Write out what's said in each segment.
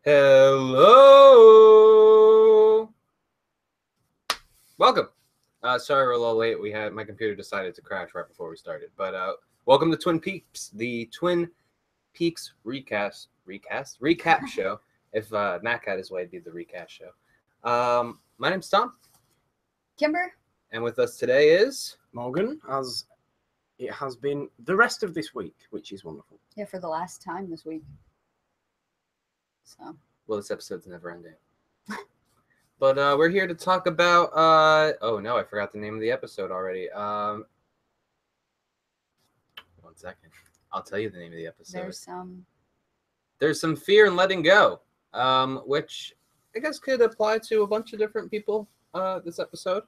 Hello. Welcome. Sorry we're a little late. My computer decided to crash right before we started. But welcome to Twin Peaks, the Twin Peaks recap show. If Mac had his way, it'd be the recast show. My name's Tom. Kimber. And with us today is Morgan, as it has been the rest of this week, which is wonderful. Yeah, for the last time this week. So. Well, this episode's never ending. But we're here to talk about. Oh no, I forgot the name of the episode already. 1 second. I'll tell you the name of the episode. There's some fear in letting go, which I guess could apply to a bunch of different people. This episode.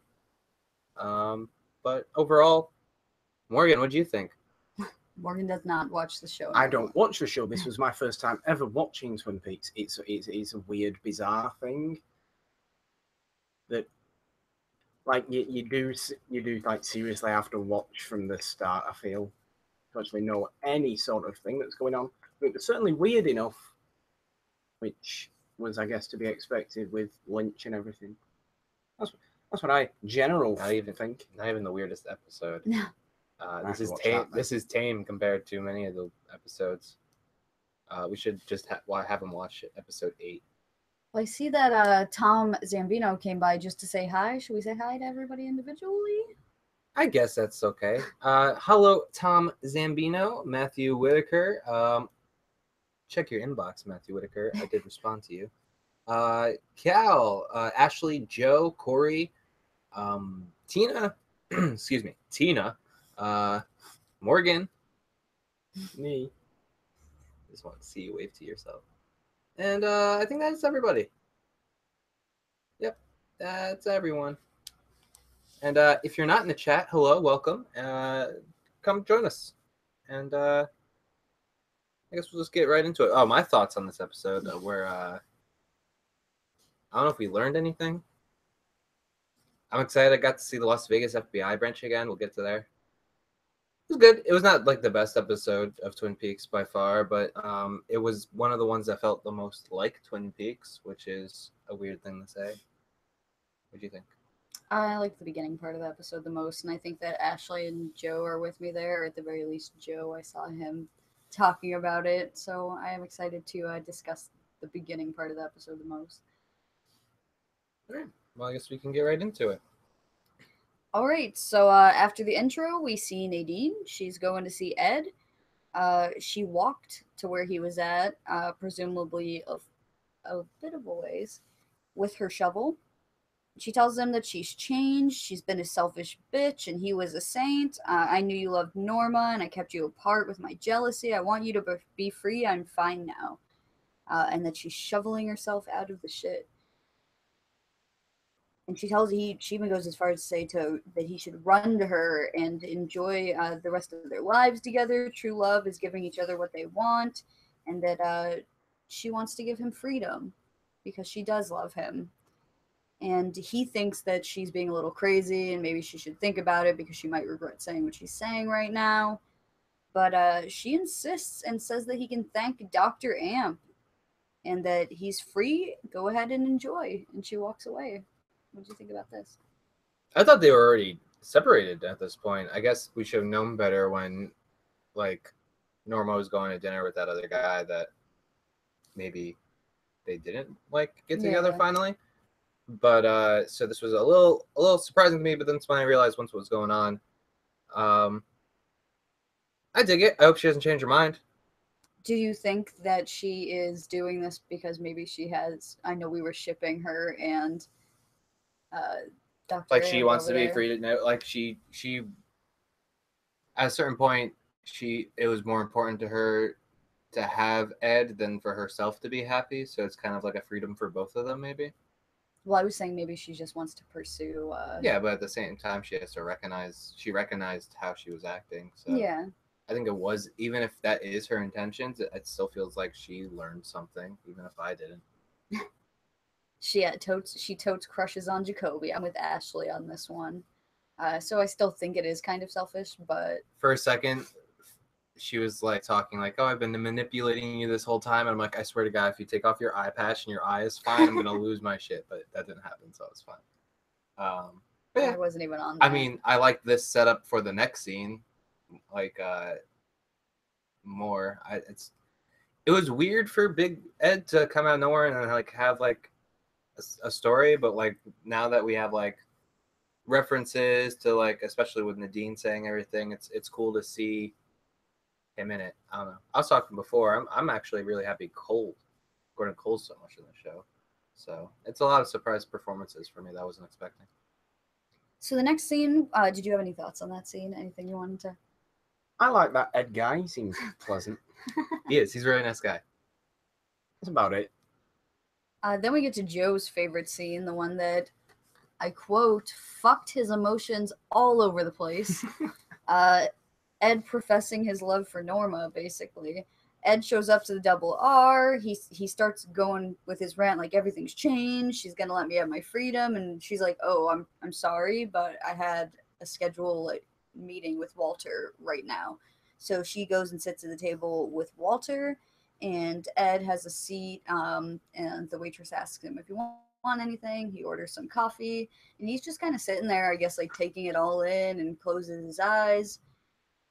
But overall, Morgan, what do you think? Morgan does not watch the show. I don't watch the show. This was my first time ever watching Twin Peaks. It's a weird, bizarre thing that, like, you do like seriously have to watch from the start. I feel to actually know any sort of thing that's going on. But it was certainly weird enough, which was, I guess, to be expected with Lynch and everything. That's what I generally think. Not even the weirdest episode. No. This is tame. This is tame compared to many of the episodes. We should just have him watch episode 8. Well, I see that Tom Zambino came by just to say hi. Should we say hi to everybody individually? I guess that's okay. Hello, Tom Zambino, Matthew Whitaker. Check your inbox, Matthew Whitaker. I did respond to you. Cal, Ashley, Joe, Corey, Tina, excuse me, Tina, Morgan, me. Just want to see you wave to yourself. And I think that's everybody. Yep, that's everyone. And if you're not in the chat, hello, welcome. Come join us. And I guess we'll just get right into it. Oh, my thoughts on this episode were, I don't know if we learned anything. I'm excited. I got to see the Las Vegas FBI branch again. We'll get to there. It was good. It was not like the best episode of Twin Peaks by far, but it was one of the ones that felt the most like Twin Peaks, which is a weird thing to say. What do you think? I like the beginning part of the episode the most, and I think that Ashley and Joe are with me there, or at the very least Joe. I saw him talking about it, so I am excited to discuss the beginning part of the episode the most. All right. Well, I guess we can get right into it. All right, so after the intro, we see Nadine. She's going to see Ed. She walked to where he was at, presumably a bit of a ways, with her shovel. She tells him that she's changed. She's been a selfish bitch, and he was a saint. I knew you loved Norma, and I kept you apart with my jealousy. I want you to be free. I'm fine now. And that she's shoveling herself out of the shit. And she even goes as far as to say that he should run to her and enjoy the rest of their lives together. True love is giving each other what they want, and that she wants to give him freedom because she does love him. And he thinks that she's being a little crazy and maybe she should think about it because she might regret saying what she's saying right now. But she insists and says that he can thank Dr. Amp and that he's free. Go ahead and enjoy. And she walks away. What do you think about this? I thought they were already separated at this point. I guess we should have known better when, like, Norma was going to dinner with that other guy that maybe they didn't, like, get together finally. But so this was a little surprising to me, but then when I realized once what was going on, I dig it. I hope she doesn't change her mind. Do you think that she is doing this because maybe she has, I know we were shipping her and Dr. Like she wants to be there. free to know, like she at a certain point, it was more important to her to have Ed than for herself to be happy. So it's kind of like a freedom for both of them, maybe. Well, I was saying maybe she just wants to pursue. Yeah, but at the same time, she has to recognize. She recognized how she was acting. So yeah, I think it was, even if that is her intentions, it still feels like she learned something, even if I didn't. She totes crushes on Jacoby. I'm with Ashley on this one. So I still think it is kind of selfish, but for a second, she was like talking like, "Oh, I've been manipulating you this whole time." And I'm like, "I swear to God, if you take off your eye patch and your eye is fine, I'm gonna lose my shit." But that didn't happen, so it's fine. But yeah, I wasn't even on I that. mean, I like this setup for the next scene, like more. It was weird for Big Ed to come out of nowhere and like have like a story, but like now that we have like references to like, especially with Nadine saying everything, it's cool to see him in it. I don't know. I was talking before. I'm actually really happy Gordon Cole's so much in the show. So it's a lot of surprise performances for me that I wasn't expecting. So the next scene, did you have any thoughts on that scene? Anything you wanted to? I like that Ed guy. He seems pleasant. He is. He's a really nice guy. That's about it. Then we get to Joe's favorite scene, the one that I quote, fucked his emotions all over the place. Ed professing his love for Norma, basically. Ed shows up to the double R. He starts going with his rant like everything's changed. She's gonna let me have my freedom, and she's like, "Oh, I'm sorry, but I had a schedule meeting with Walter right now." So she goes and sits at the table with Walter, and Ed has a seat. And the waitress asks him if he want anything. He orders some coffee, and he's just kind of sitting there, I guess, like taking it all in, and closes his eyes.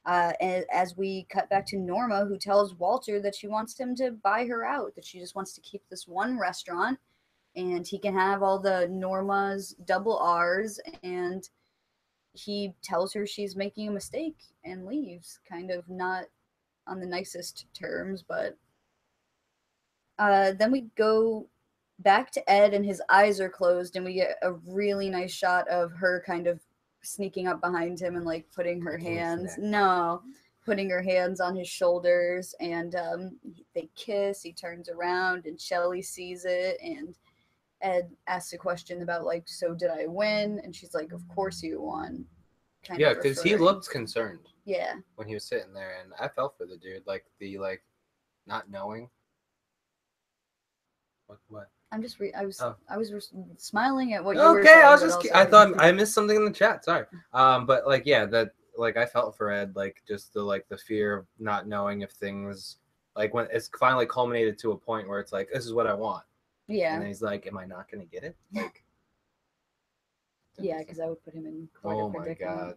And as we cut back to Norma, who tells Walter that she wants him to buy her out, that she just wants to keep this one restaurant, and he can have all the Norma's double R's, and he tells her she's making a mistake and leaves, kind of not on the nicest terms, but then we go back to Ed, and his eyes are closed, and we get a really nice shot of her kind of sneaking up behind him and like putting her putting her hands on his shoulders, and they kiss. He turns around, and Shelley sees it, and Ed asks a question about like, so did I win? And she's like, of course you won. Yeah, because he looked concerned. Yeah. When he was sitting there, and I felt for the dude, like the not knowing. What? I'm just I was smiling at what you were Okay, saying. I was just I thought I missed something in the chat. Sorry. But like yeah, that like I felt for Ed, like just the fear of not knowing if things like when it's finally culminated to a point where it's like this is what I want. Yeah. And then he's like, am I not gonna get it? Like. Yeah, because I would put him in quite a predicament. Oh my god.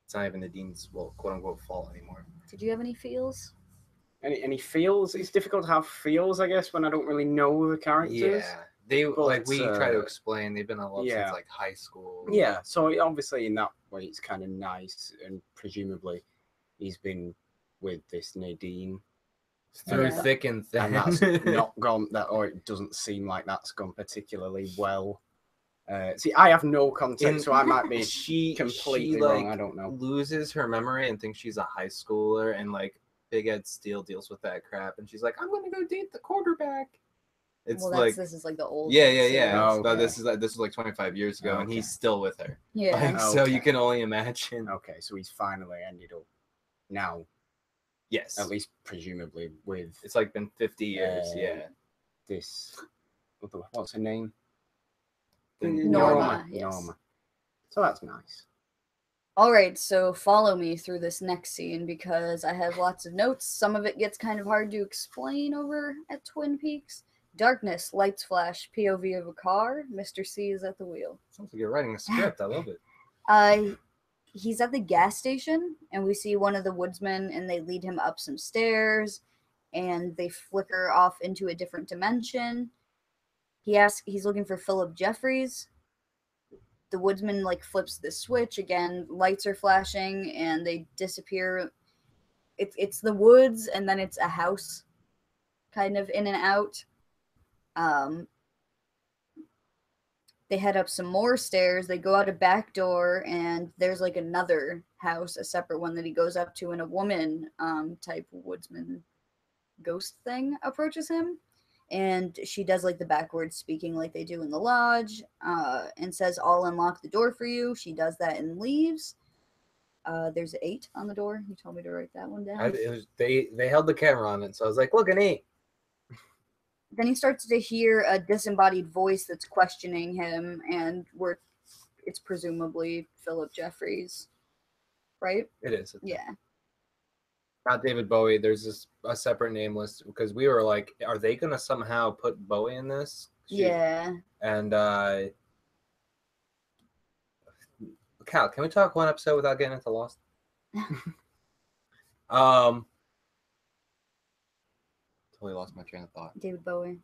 It's not even Nadine's quote unquote fault anymore. Did you have any feels? Any feels? It's difficult to have feels, I guess, when I don't really know the characters. Yeah, we try to explain. They've been in love since like high school. Yeah, so obviously in that way it's kind of nice, and presumably he's been with this Nadine through thick and thin, and that's not gone. Or it doesn't seem like that's gone particularly well. See, I have no context, so I might be completely wrong. I don't know. Loses her memory and thinks she's a high schooler, and like Big Ed Steele deals with that crap, and she's like, "I'm gonna go date the quarterback." It's this is like the old. Yeah. Oh, okay. This is like 25 years ago, and he's still with her. Yeah. Like, so you can only imagine. Okay, so he's finally ended up now. Yes. At least presumably with. It's like been 50 years. Yeah. This. What's her name? Norma. Yes. Norma. So that's nice. All right, so follow me through this next scene because I have lots of notes. Some of it gets kind of hard to explain over at Twin Peaks. Darkness, lights flash, POV of a car. Mr. C is at the wheel. Sounds like you're writing a script. I love it. He's at the gas station, and we see one of the woodsmen, and they lead him up some stairs, and they flicker off into a different dimension. He's looking for Philip Jeffries. The woodsman like flips the switch again. Lights are flashing, and they disappear. It's the woods, and then it's a house, kind of in and out. They head up some more stairs. They go out a back door, and there's like another house, a separate one that he goes up to, and a woman type woodsman ghost thing approaches him. And she does like the backwards speaking like they do in the lodge, and says, "I'll unlock the door for you." She does that and leaves. There's an 8 on the door. You told me to write that one down. They held the camera on it, so I was like, "Look, an 8." Then he starts to hear a disembodied voice that's questioning him, and it's presumably Philip Jeffries, right? It is. Yeah. Not David Bowie. There's a separate name list because we were like, are they gonna somehow put Bowie in this? Yeah. And Cal, can we talk one episode without getting into Lost? Totally lost my train of thought. David Bowie.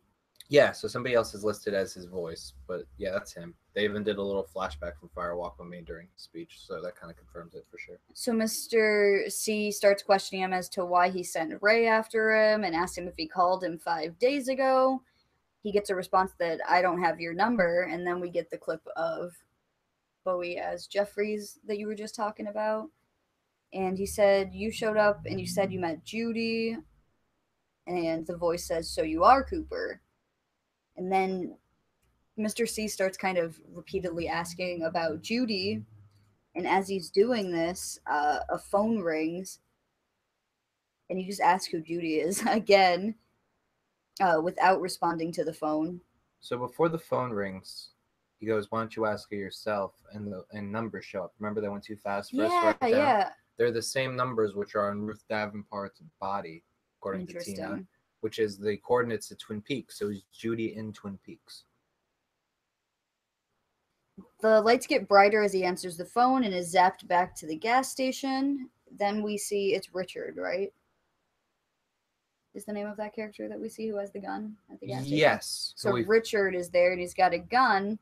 Yeah, so somebody else is listed as his voice, but yeah, that's him. They even did a little flashback from Fire Walk with Me during his speech, so that kind of confirms it for sure. So Mr. C starts questioning him as to why he sent Ray after him and asked him if he called him 5 days ago. He gets a response that I don't have your number, and then we get the clip of Bowie as Jeffries that you were just talking about. And he said, you showed up and you said you met Judy. And the voice says, so you are Cooper. And then Mr. C starts kind of repeatedly asking about Judy. And as he's doing this, a phone rings. And he just asks who Judy is again, without responding to the phone. So before the phone rings, he goes, why don't you ask her yourself? And numbers show up. Remember they went too fast for us to write down? Yeah. They're the same numbers which are on Ruth Davenport's body, according to Tina, which is the coordinates to Twin Peaks. So it's Judy in Twin Peaks. The lights get brighter as he answers the phone and is zapped back to the gas station. Then we see it's Richard, right? Is the name of that character that we see who has the gun at the gas station? Yes. So Richard is there and he's got a gun.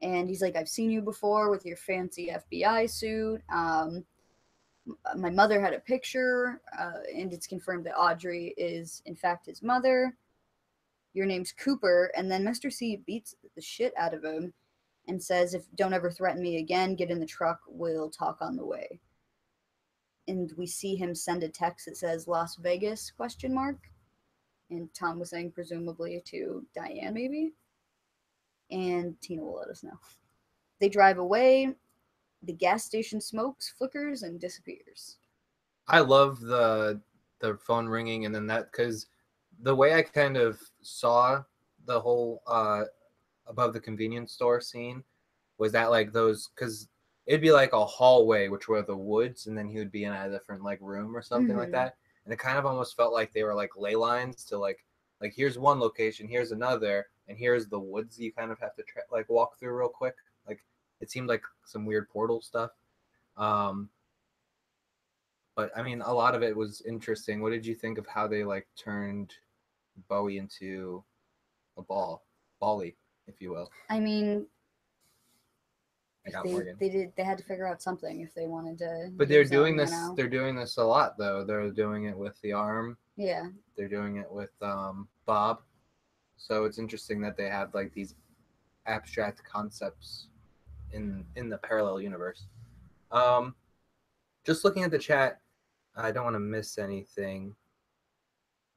And he's like, I've seen you before with your fancy FBI suit. My mother had a picture, and it's confirmed that Audrey is, in fact, his mother. Your name's Cooper. And then Mr. C beats the shit out of him and says, if don't ever threaten me again, get in the truck, we'll talk on the way. And we see him send a text that says Las Vegas, ? And Tom was saying presumably to Diane, maybe. And Tina will let us know. They drive away. The gas station smokes, flickers, and disappears. I love the phone ringing, and then that, because the way I kind of saw the whole above the convenience store scene was that like those, because it'd be like a hallway which were the woods, and then he would be in a different like room or something like that, and it kind of almost felt like they were like ley lines to like here's one location, here's another, and here's the woods you kind of have to like walk through real quick. Like it seemed like some weird portal stuff. But I mean, a lot of it was interesting. What did you think of how they like turned Bowie into a Bally, if you will? I mean, Morgan. They had to figure out something if they wanted to. But they're doing this. They're doing this a lot, though. They're doing it with the arm. Yeah. They're doing it with Bob. So it's interesting that they have like these abstract concepts in the parallel universe. Just looking at the chat, I don't want to miss anything.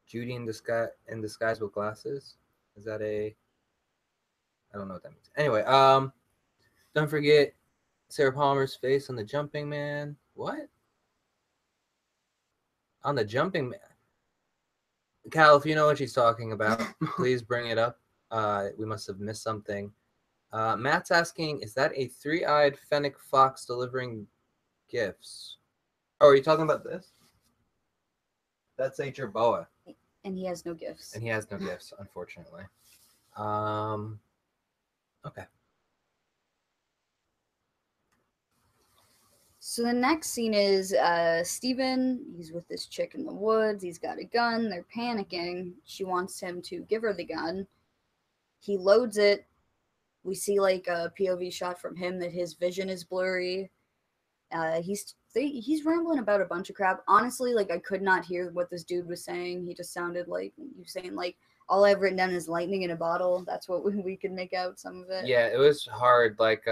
Judy in disguise with glasses. Is that I don't know what that means. Anyway, don't forget Sarah Palmer's face on the Jumping Man. What? On the Jumping Man. Cal, if you know what she's talking about, please bring it up. We must have missed something. Matt's asking, is that a three-eyed fennec fox delivering gifts? Oh, are you talking about this? That's a jerboa. And he has no gifts. And he has no gifts, unfortunately. Okay. So the next scene is Steven. He's with this chick in the woods. He's got a gun. They're panicking. She wants him to give her the gun. He loads it. We see like a POV shot from him that his vision is blurry. He's rambling about a bunch of crap. Honestly, like I could not hear what this dude was saying. He just sounded like he was saying like all I've written down is lightning in a bottle. That's what we could make out some of it. Yeah, it was hard. Like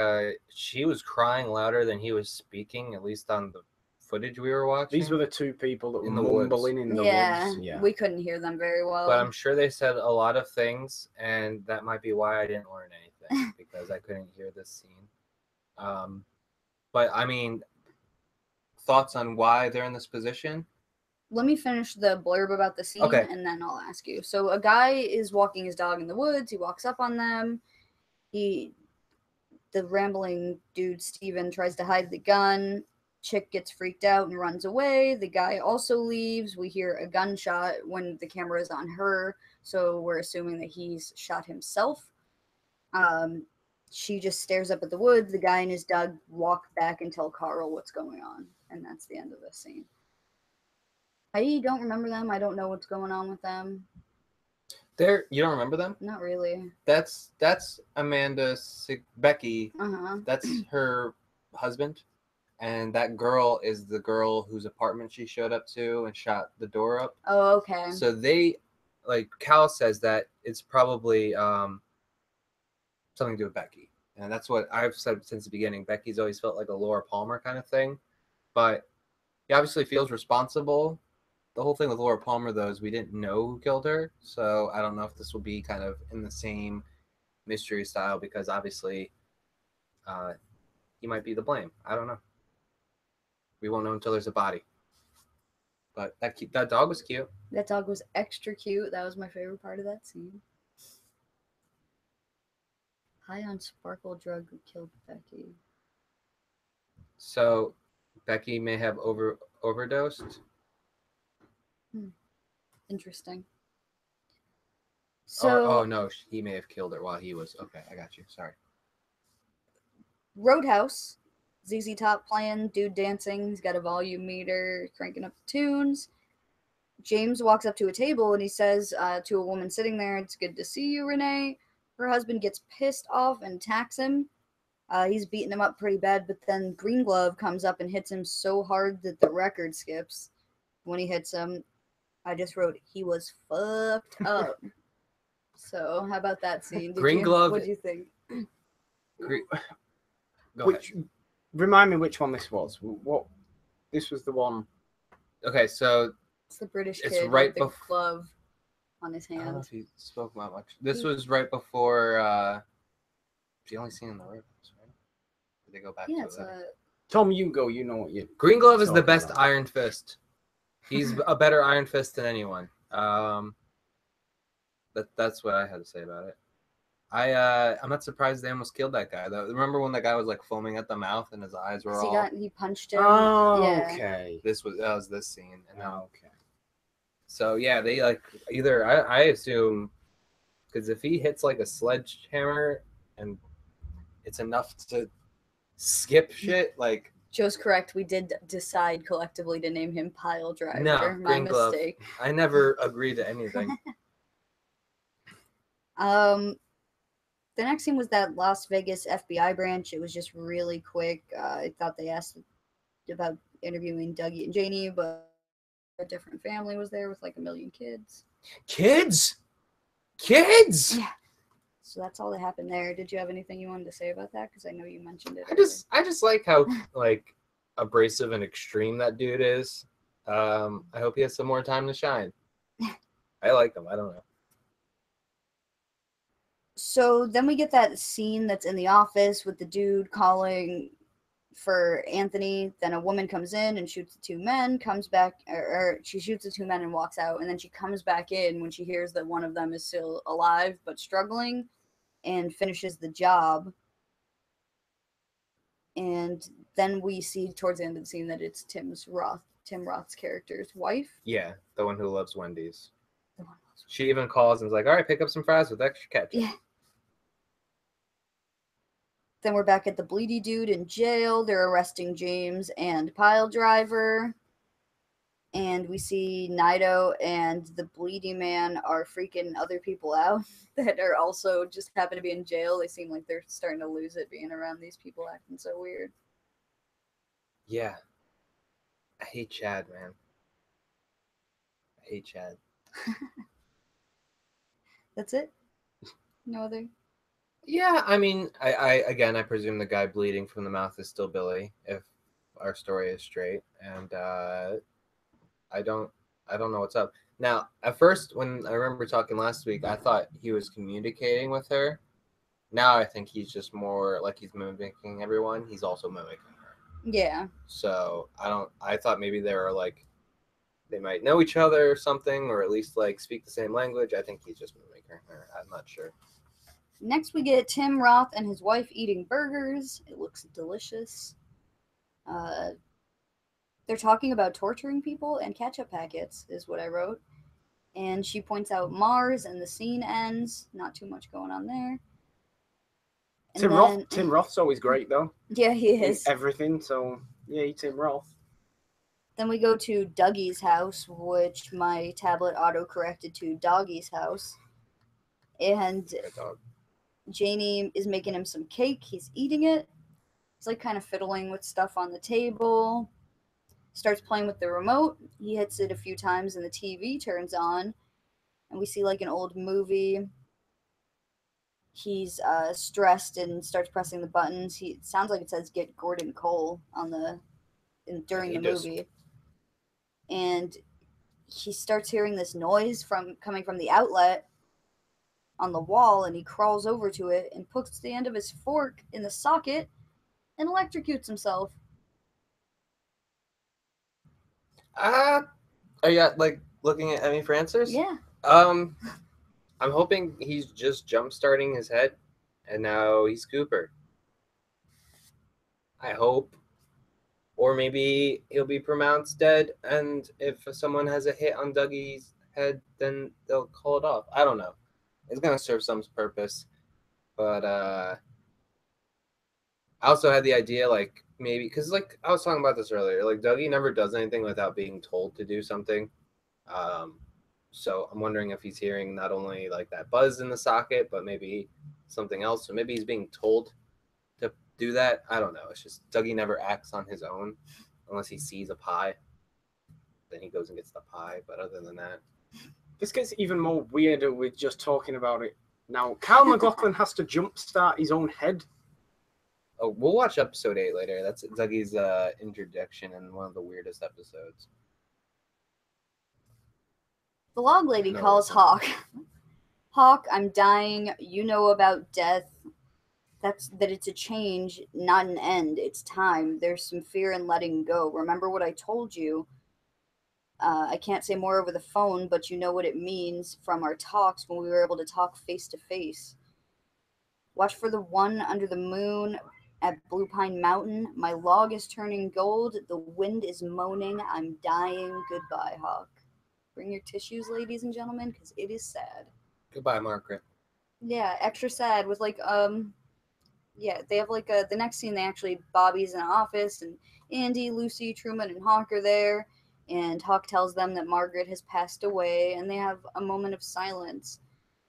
she was crying louder than he was speaking, at least on the footage we were watching. These were the two people that were in the mumbling woods. in the woods. Yeah, we couldn't hear them very well. But I'm sure they said a lot of things, and that might be why I didn't learn anything because I couldn't hear this scene. But I mean, thoughts on why they're in this position? Let me finish the blurb about the scene, okay, and then I'll ask you. So a guy is walking his dog in the woods. He walks up on them. The rambling dude, Steven, tries to hide the gun. chick gets freaked out and runs away. The guy also leaves. We hear a gunshot when the camera is on her, so we're assuming that he's shot himself. She just stares up at the woods. The guy and his dog walk back and tell Carl what's going on, and that's the end of this scene. I don't remember them. I don't know what's going on with them. You don't remember them? Not really. That's Becky. Uh-huh. That's her husband, and that girl is the girl whose apartment she showed up to and shot the door up. Oh, okay. So they, like Cal says, that it's probably something to do with Becky, and that's what I've said since the beginning. Becky's always felt like a Laura Palmer kind of thing, but he obviously feels responsible. The whole thing with Laura Palmer, though, is we didn't know who killed her, so I don't know if this will be kind of in the same mystery style, because obviously he might be the blame. I don't know. We won't know until there's a body. But that dog was cute. That dog was extra cute. That was my favorite part of that scene. High on sparkle drug who killed Becky. So Becky may have overdosed. Interesting. So, no, he may have killed her while he was. Okay, I got you. Sorry. Roadhouse. ZZ Top playing, dude dancing. He's got a volume meter, cranking up the tunes. James walks up to a table and he says to a woman sitting there, "It's good to see you, Renee." Her husband gets pissed off and attacks him. He's beating him up pretty bad, but then Green Glove comes up and hits him so hard that the record skips. When he hits him, I just wrote, he was fucked up. So, how about that scene? Glove. What do you think? Go ahead. Remind me which one this was. What? This was the one. Okay, so it's the British it's kid right with the glove on his hand. I don't know if he spoke about much. This was right before the only scene in the Roadhouse, right? Did they go back to it? Tom, you go. You know what you. Green Glove is the best Iron Fist. He's a better Iron Fist than anyone. That's what I had to say about it. I'm not surprised they almost killed that guy though. Remember when that guy was like foaming at the mouth and his eyes were all. He punched him. Oh, yeah. Okay. That was this scene. And okay. So yeah, they like either I assume, because if he hits like a sledgehammer and it's enough to skip shit, like. Joe's correct. We did decide collectively to name him Pile Driver. No, my mistake. I never agreed to anything. The next scene was that Las Vegas FBI branch. It was just really quick. I thought they asked about interviewing Dougie and Janie, but a different family was there with like 1 million kids. Kids! Yeah. So that's all that happened there. Did you have anything you wanted to say about that? Because I know you mentioned it. I just like how like abrasive and extreme that dude is. I hope he has some more time to shine. I like him. I don't know. So then we get that scene that's in the office with the dude calling for Anthony. Then a woman comes in and shoots the 2 men, comes back, or she shoots the 2 men and walks out. And then she comes back in when she hears that one of them is still alive but struggling, and finishes the job. And then we see towards the end of the scene that it's Tim Roth's character's wife. Yeah, the one who loves Wendy's. She even calls and is like, "All right, pick up some fries with extra ketchup." Yeah. Then we're back at the Bleedy Dude in jail. They're arresting James and Pile Driver. And we see Nido and the Bleedy Man are freaking other people out that are also just happen to be in jail. They seem like they're starting to lose it being around these people acting so weird. Yeah. I hate Chad, man. I hate Chad. That's it? No other? Yeah, I mean, I presume the guy bleeding from the mouth is still Billy, if our story is straight, and I don't know what's up. Now, at first, when I remember talking last week, I thought he was communicating with her. Now I think he's just more like he's mimicking everyone. He's also mimicking her. Yeah. So I thought maybe they might know each other or something, or at least like speak the same language. I think he's just mimicking her. I'm not sure. Next, we get Tim Roth and his wife eating burgers. It looks delicious. They're talking about torturing people and ketchup packets, is what I wrote. And she points out Mars, and the scene ends. Not too much going on there. And then, Tim Roth's always great though. Yeah, he In is. everything, so yeah, Tim Roth. Then we go to Dougie's house, which my tablet auto-corrected to Doggie's house. And Good dog. Janie is making him some cake. He's eating it. He's like kind of fiddling with stuff on the table. Starts playing with the remote. He hits it a few times and the TV turns on. And we see like an old movie. He's stressed and starts pressing the buttons. It sounds like it says "Get Gordon Cole" on during the movie. And he starts hearing this noise coming from the outlet on the wall, and he crawls over to it and puts the end of his fork in the socket and electrocutes himself. Are you like looking at me for answers? Yeah. I'm hoping he's just jump starting his head, and now he's Cooper. I hope. Or maybe he'll be pronounced dead, and if someone has a hit on Dougie's head, then they'll call it off. I don't know. It's gonna serve some purpose, but I also had the idea, like maybe because like I was talking about this earlier, like Dougie never does anything without being told to do something. Um, so I'm wondering if he's hearing not only like that buzz in the socket, but maybe something else. So maybe he's being told to do that. I don't know. It's just Dougie never acts on his own unless he sees a pie. Then he goes and gets the pie. But other than that, This gets even more weirder with just talking about it now. Cal McLaughlin has to jumpstart his own head. oh, we'll watch episode 8 later. That's Dougie's introduction in one of the weirdest episodes. The log lady No, calls listen. Hawk. Hawk, I'm dying. You know about death. That it's a change, not an end. It's time. There's some fear in letting go. Remember what I told you? I can't say more over the phone, but you know what it means from our talks when we were able to talk face to face. Watch for the one under the moon at Blue Pine Mountain. My log is turning gold. The wind is moaning. I'm dying. Goodbye, Hawk. Bring your tissues, ladies and gentlemen, because it is sad. Goodbye, Margaret. Yeah, extra sad with like yeah, they have like the next scene. They actually Bobby's in an office, and Andy, Lucy, Truman, and Hawk are there. And Hawk tells them that Margaret has passed away, and they have a moment of silence.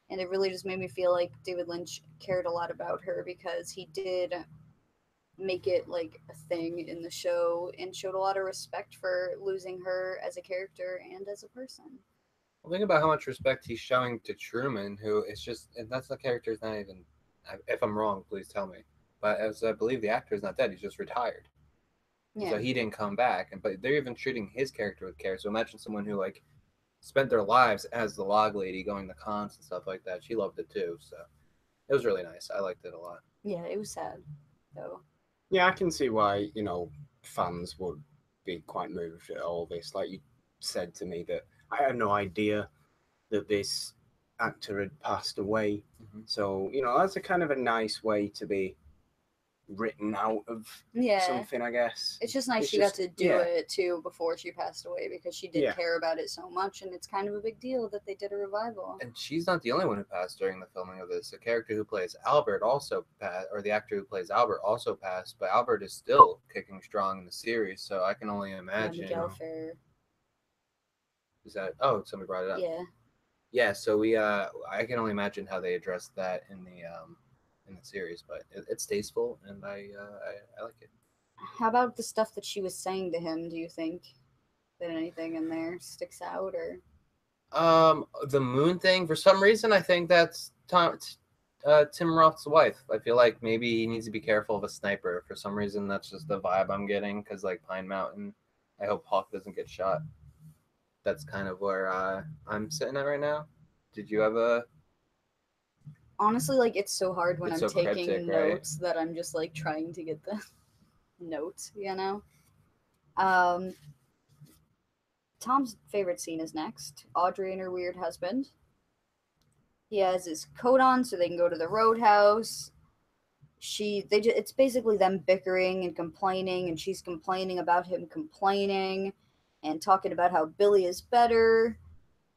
And it really just made me feel like David Lynch cared a lot about her, because he did make it like a thing in the show and showed a lot of respect for losing her as a character and as a person. Well, think about how much respect he's showing to Truman, who is just, and that's the character is not even, if I'm wrong, please tell me. But as I believe the actor is not dead, he's just retired. Yeah. So he didn't come back. But they're even treating his character with care. So imagine someone who like spent their lives as the log lady going to cons and stuff like that. She loved it too. So it was really nice. I liked it a lot. Yeah, it was sad, though. Yeah, I can see why, fans would be quite moved at all this. Like you said to me that I had no idea that this actor had passed away. Mm-hmm. So, that's a kind of a nice way to be written out of something, I guess. It's just nice she got to do it too before she passed away, because she did care about it so much, and it's kind of a big deal that they did a revival. And she's not the only one who passed during the filming of this. The character who plays Albert also passed, or the actor who plays Albert also passed, but Albert is still kicking strong in the series, so I can only imagine. Miguel Ferrer. Is that? Oh, somebody brought it up. Yeah. Yeah, so I can only imagine how they addressed that in the series, but it's tasteful, and I like it. How about the stuff that she was saying to him? Do you think that anything in there sticks out, or? The moon thing. For some reason, I think that's Tim Roth's wife. I feel like maybe he needs to be careful of a sniper. For some reason, that's just the vibe I'm getting. Because like Pine Mountain, I hope Hawk doesn't get shot. That's kind of where I'm sitting at right now. Did you have a? Honestly, like it's so hard when It's I'm so taking cryptic, notes, right? That I'm just like trying to get the notes, Tom's favorite scene is next. Audrey and her weird husband. He has his coat on so they can go to the roadhouse. it's basically them bickering and complaining, and she's complaining about him complaining and talking about how Billy is better.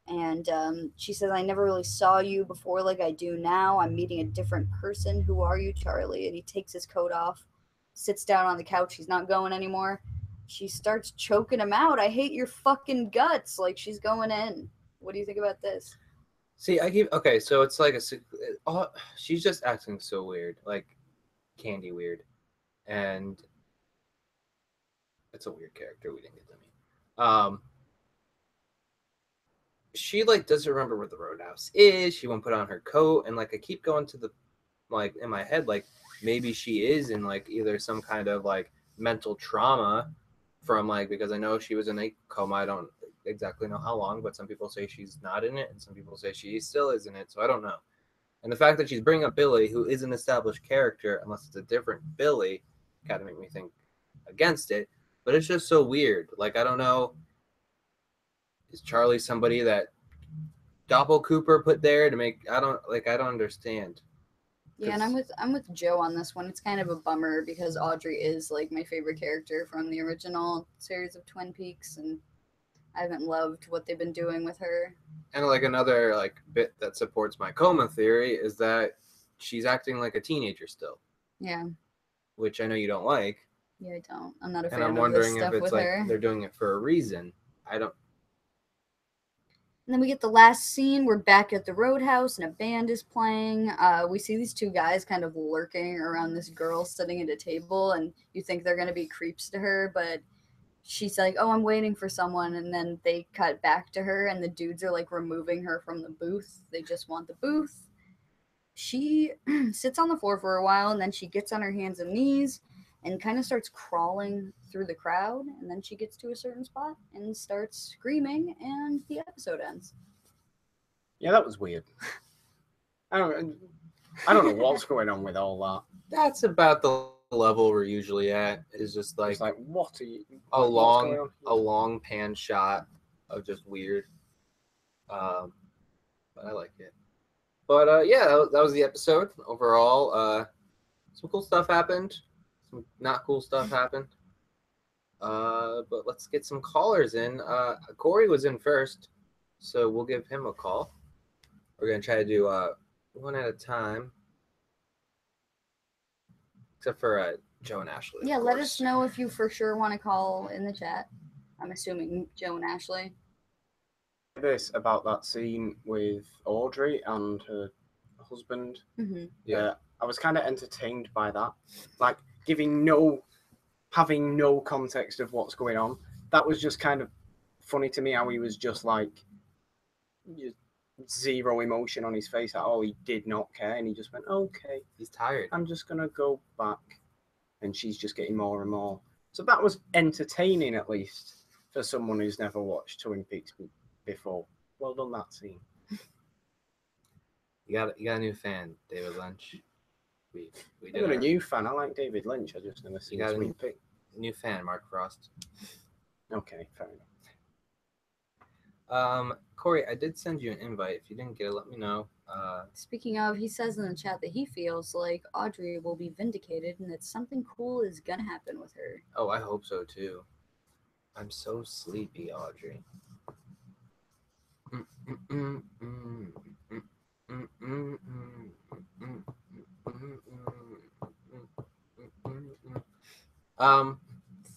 And she says, I never really saw you before like I do now. I'm meeting a different person. Who are you, Charlie? And he takes his coat off, sits down on the couch. He's not going anymore. She starts choking him out. I hate your fucking guts. Like, she's going in. What do you think about this? See, okay, so it's like she's just acting so weird, like Candy weird, and it's a weird character we didn't get to meet. She like doesn't remember where the roadhouse is. She won't put on her coat, and like I keep going to the like in my head, like maybe she is in like either some kind of like mental trauma from like, because I know she was in a coma. I don't exactly know how long, but some people say she's not in it, and some people say she still is in it. So I don't know. And the fact that she's bringing up Billy, who is an established character, unless it's a different Billy, kind of make me think against it. But it's just so weird. Like I don't know. Is Charlie somebody that Doppel Cooper put there to make? I don't understand. Yeah, and I'm with Joe on this one. It's kind of a bummer because Audrey is like my favorite character from the original series of Twin Peaks, and I haven't loved what they've been doing with her. And like another like bit that supports my coma theory is that she's acting like a teenager still. Yeah. Which I know you don't like. Yeah, I don't. I'm not a fan and I'm of wondering this stuff if it's with like her. they're doing it for a reason. I don't. And then we get the last scene. We're back at the roadhouse, and a band is playing. We see these two guys kind of lurking around this girl sitting at a table, and you think they're going to be creeps to her, but she's like, oh, I'm waiting for someone, and then they cut back to her, and the dudes are like removing her from the booth. They just want the booth. She sits on the floor for a while, and then she gets on her hands and knees and kind of starts crawling through the crowd, and then she gets to a certain spot and starts screaming, and the episode ends. Yeah, that was weird. I don't know what's going on with all that. That's about the level we're usually at. Is just like what are you? A long pan shot of just weird. But I like it. But yeah, that was the episode overall. Some cool stuff happened. Some not cool stuff happened. But let's get some callers in. Corey was in first, so we'll give him a call. We're gonna try to do one at a time, except for Joe and Ashley. Yeah, let us know if you for sure want to call in the chat. I'm assuming Joe and Ashley. This about that scene with Audrey and her husband. Mm-hmm. Yeah, I was kind of entertained by that, like having no context of what's going on. That was just kind of funny to me how he was just like zero emotion on his face. Like, oh, he did not care, and he just went, okay, he's tired. I'm just gonna go back, and she's just getting more and more. So that was entertaining, at least for someone who's never watched Twin Peaks before. Well done, that scene. You got a new fan, David Lynch. We I got a new fan. I like David Lynch. I just never seen Twin Peaks. New fan, Mark Frost. Okay, fair enough. Corey, I did send you an invite. If you didn't get it, let me know. Speaking of, he says in the chat that he feels like Audrey will be vindicated and that something cool is gonna happen with her. Oh, I hope so too. I'm so sleepy, Audrey.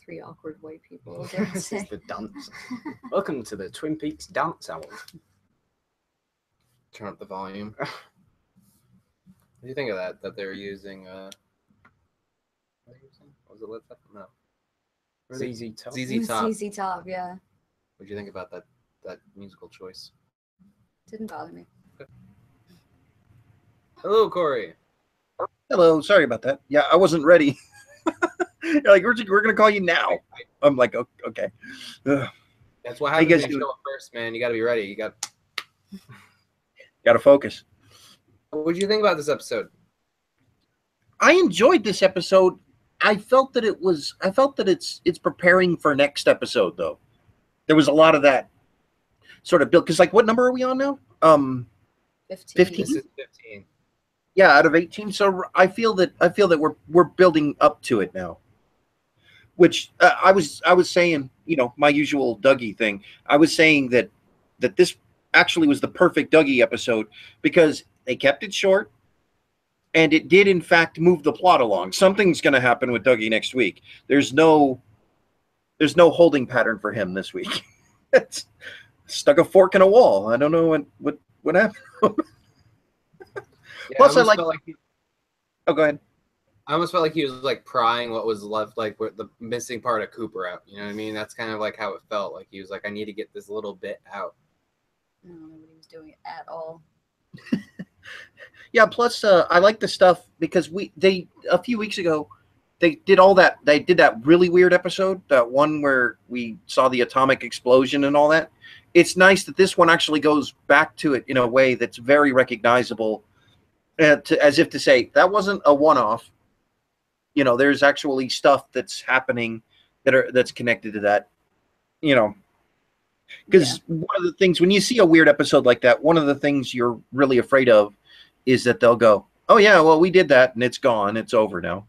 Three awkward white people. This is the dance. Welcome to the Twin Peaks dance hour. Turn up the volume. What do you think of that? That they're using what was it? Led Zeppelin? No. ZZ Top. ZZ Top. ZZ Top, yeah. What do you think about that musical choice? Didn't bother me. Okay. Hello, Corey. Hello. Sorry about that. Yeah, I wasn't ready. You're like, we're gonna call you now. I'm like, okay. That's what happens when you show up first, man. You got to be ready. You got to focus. What did you think about this episode? I enjoyed this episode. I felt that it's preparing for next episode, though. There was a lot of that sort of build. Because, like, what number are we on now? 15. 15? This is 15. Yeah, out of 18. So I feel that we're building up to it now. Which I was saying, my usual Dougie thing. I was saying that this actually was the perfect Dougie episode because they kept it short and it did in fact move the plot along. Something's going to happen with Dougie next week. There's no holding pattern for him this week. It's stuck a fork in a wall. I don't know what happened. Yeah, Plus, I like. felt like Oh, go ahead. I almost felt like he was like prying what was left, like with the missing part of Cooper out. You know what I mean? That's kind of like how it felt. Like he was like, I need to get this little bit out. I don't know what he was doing at all. Yeah. Plus, I like the stuff because they a few weeks ago they did all that. They did that really weird episode, that one where we saw the atomic explosion and all that. It's nice that this one actually goes back to it in a way that's very recognizable, as if to say that wasn't a one-off. There's actually stuff that's happening that's connected to that. Because one of the things when you see a weird episode like that, one of the things you're really afraid of is that they'll go, "Oh yeah, well we did that and it's gone, it's over now."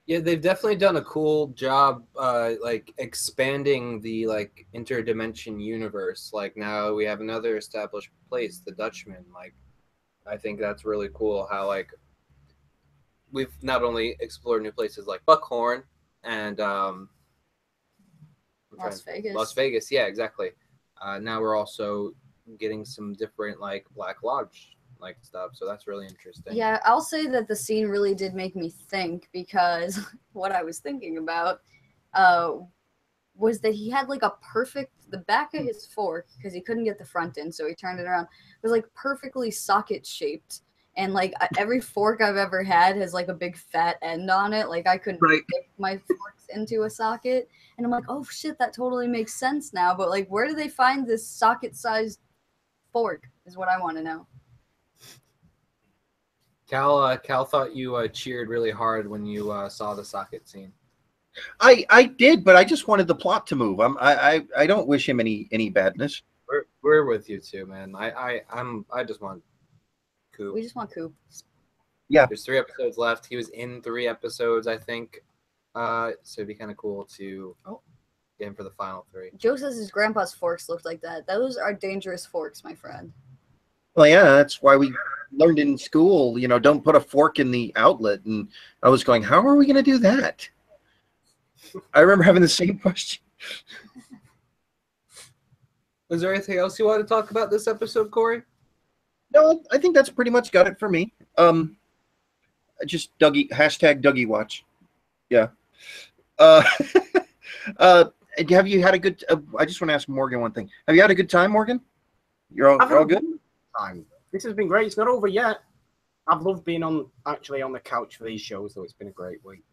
Yeah, they've definitely done a cool job, like expanding the like interdimension universe. Like now we have another established place, the Dutchman. Like, I think that's really cool. How like we've not only explored new places like Buckhorn and Las Vegas, yeah, exactly. Now we're also getting some different like Black Lodge like stuff, so that's really interesting. Yeah, I'll say that the scene really did make me think because what I was thinking about was that he had like the back of his fork, because he couldn't get the front in, so he turned it around, was like perfectly socket shaped. And like every fork I've ever had has like a big fat end on it. Like I couldn't dip my forks into a socket. And I'm like, oh shit, that totally makes sense now. But like, where do they find this socket-sized fork? Is what I want to know. Cal thought you cheered really hard when you saw the socket scene. I did, but I just wanted the plot to move. I don't wish him any badness. We're with you too, man. I just want Coop. We just want Coop. Yeah. There's 3 episodes left. He was in 3 episodes, I think. So it'd be kind of cool to get him for the final 3. Joe says his grandpa's forks looked like that. Those are dangerous forks, my friend. Well, yeah, that's why we learned in school, don't put a fork in the outlet. And I was going, how are we going to do that? I remember having the same question. Was there anything else you want to talk about this episode, Corey? No, I think that's pretty much got it for me. Just Dougie, #Dougie watch. Yeah. Have you had a good? I just want to ask Morgan one thing. Have you had a good time, Morgan? You're all good. Time. This has been great. It's not over yet. I've loved being actually on the couch for these shows, though. It's been a great week.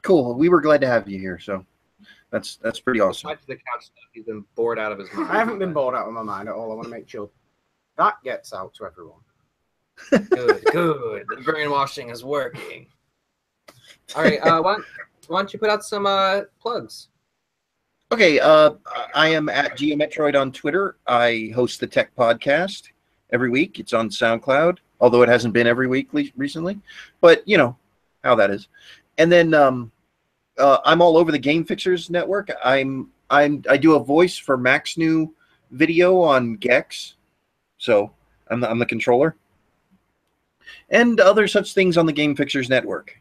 Cool. We were glad to have you here. So that's pretty awesome. Besides the couch stuff, he's been bored out of his mind. I haven't been bored out of my mind at all. I want to make sure that gets out to everyone. Good. The brainwashing is working. All right. Why don't you put out some plugs? Okay. I am at Geometroid on Twitter. I host the Tech Podcast every week. It's on SoundCloud, although it hasn't been every week recently. But you know how that is. And then I'm all over the Game Fixers Network. I do a voice for Mac's new video on Gex, so I'm the controller, and other such things on the Game Fixers Network.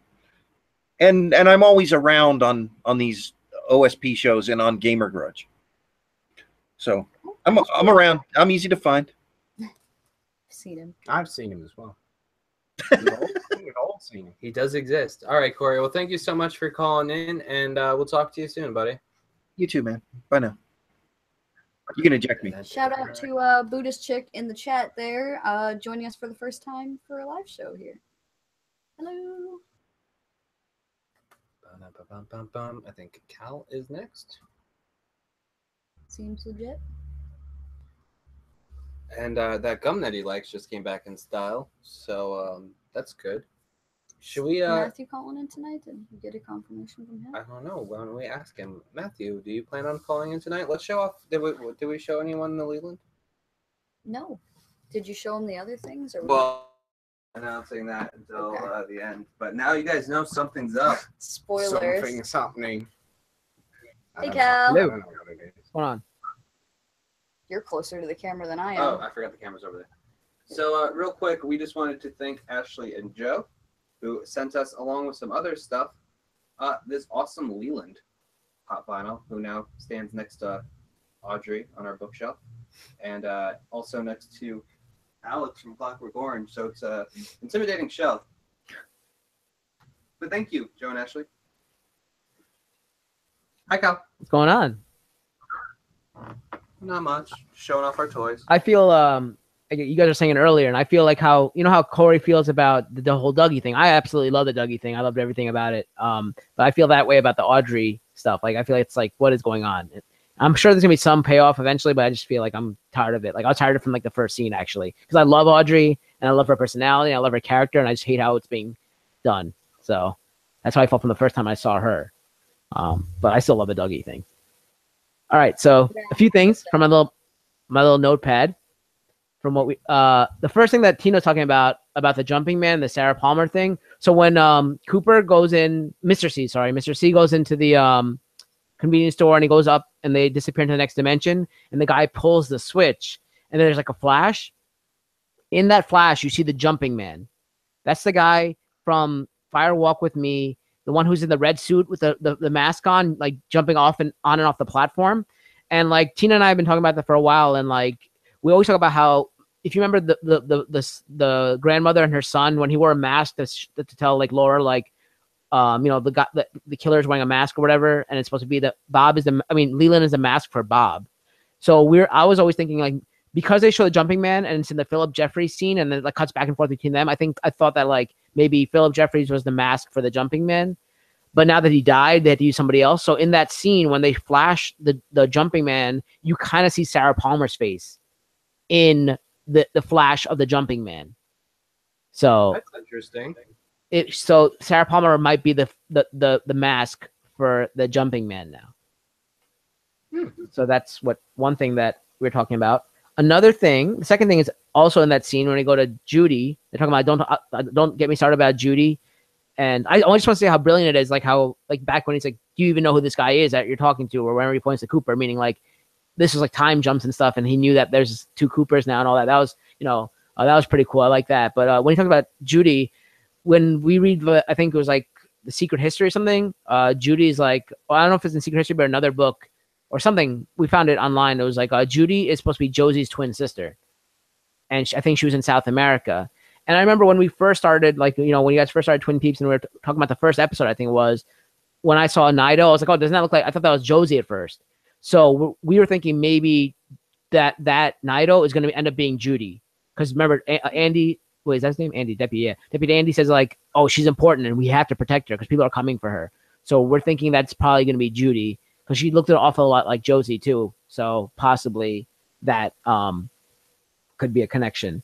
And I'm always around on these OSP shows and on Gamer Grudge. So I'm around. I'm easy to find. Seen him. I've seen him as well. We've all seen him. He does exist. All right, Corey. Well, thank you so much for calling in, and we'll talk to you soon, buddy. You too, man. Bye now. You can eject me. Shout out to Buddhist Chick in the chat there, joining us for the first time for a live show here. Hello. I think Cal is next. Seems legit. And that gum that he likes just came back in style, so that's good. Should we? Matthew calling in tonight? Did you get a confirmation from him? I don't know. Why don't we ask him? Matthew, do you plan on calling in tonight? Let's show off. Did we show anyone in the Leland? No. Did you show him the other things? Or Well, announcing that until Okay. the end. But now you guys know something's up. Spoilers. Something's happening. I Hey, don't Cal. know. I don't know what it is. What's going on? You're closer to the camera than I am. Oh, I forgot the camera's over there. So real quick, we just wanted to thank Ashley and Joe, who sent us, along with some other stuff, this awesome Leland pop vinyl, who now stands next to Audrey on our bookshelf, and also next to Alex from Clockwork Orange. So it's a intimidating shelf. But thank you, Joe and Ashley. Hi, Cal. What's going on? Not much. Showing off our toys. I feel you guys were saying it earlier, and I feel like how how Corey feels about the whole Dougie thing. I absolutely love the Dougie thing. I loved everything about it. But I feel that way about the Audrey stuff. Like I feel like it's like, what is going on? I'm sure there's gonna be some payoff eventually, but I just feel like I'm tired of it. Like I was tired of it from like the first scene actually, because I love Audrey and I love her personality, and I love her character, and I just hate how it's being done. So that's how I felt from the first time I saw her. But I still love the Dougie thing. All right, so a few things from my little notepad. From what we the first thing that Tina's talking about the jumping man, the Sarah Palmer thing. So when Cooper goes in, Mr. C goes into the convenience store, and he goes up and they disappear into the next dimension, and the guy pulls the switch, and then there's like a flash. In that flash, you see the jumping man. That's the guy from Fire Walk with Me, the one who's in the red suit with the mask on, like jumping off and on and off the platform. And like Tina and I have been talking about that for a while, and like we always talk about how, if you remember the grandmother and her son, when he wore a mask to tell like Laura, like the guy, the killer is wearing a mask or whatever, and it's supposed to be that Leland is a mask for Bob. So I was always thinking, like, because they show the jumping man and it's in the Philip Jeffries scene, and then it like cuts back and forth between them, I thought that like maybe Philip Jeffries was the mask for the jumping man. But now that he died, they had to use somebody else. So in that scene, when they flash the jumping man, you kind of see Sarah Palmer's face in the flash of the jumping man. So That's interesting. So Sarah Palmer might be the mask for the jumping man now. So that's one thing that we're talking about. Another thing, the second thing is also in that scene when they go to Judy. They're talking about don't get me started about Judy. And I just want to say how brilliant it is, like how like back when he's like, do you even know who this guy is that you're talking to, or whenever he points to Cooper, meaning like this is like time jumps and stuff, and he knew that there's two Coopers now and all that. That was that was pretty cool. I like that. But when you talk about Judy, when we read I think it was like The Secret History or something, Judy's like, I don't know if it's in Secret History, but another book or something. We found it online. It was like Judy is supposed to be Josie's twin sister, and I think she was in South America. And I remember when we first started, like, when you guys first started Twin Peeps and we were talking about the first episode, I think it was, when I saw Nido, I was like, oh, doesn't that look like, I thought that was Josie at first. So we were thinking maybe that Nido is going to end up being Judy. Because remember, Andy, wait, is that his name? Andy, Deputy, yeah. Deputy Andy says like, oh, she's important and we have to protect her because people are coming for her. So we're thinking that's probably going to be Judy because she looked an awful lot like Josie too. So possibly that could be a connection.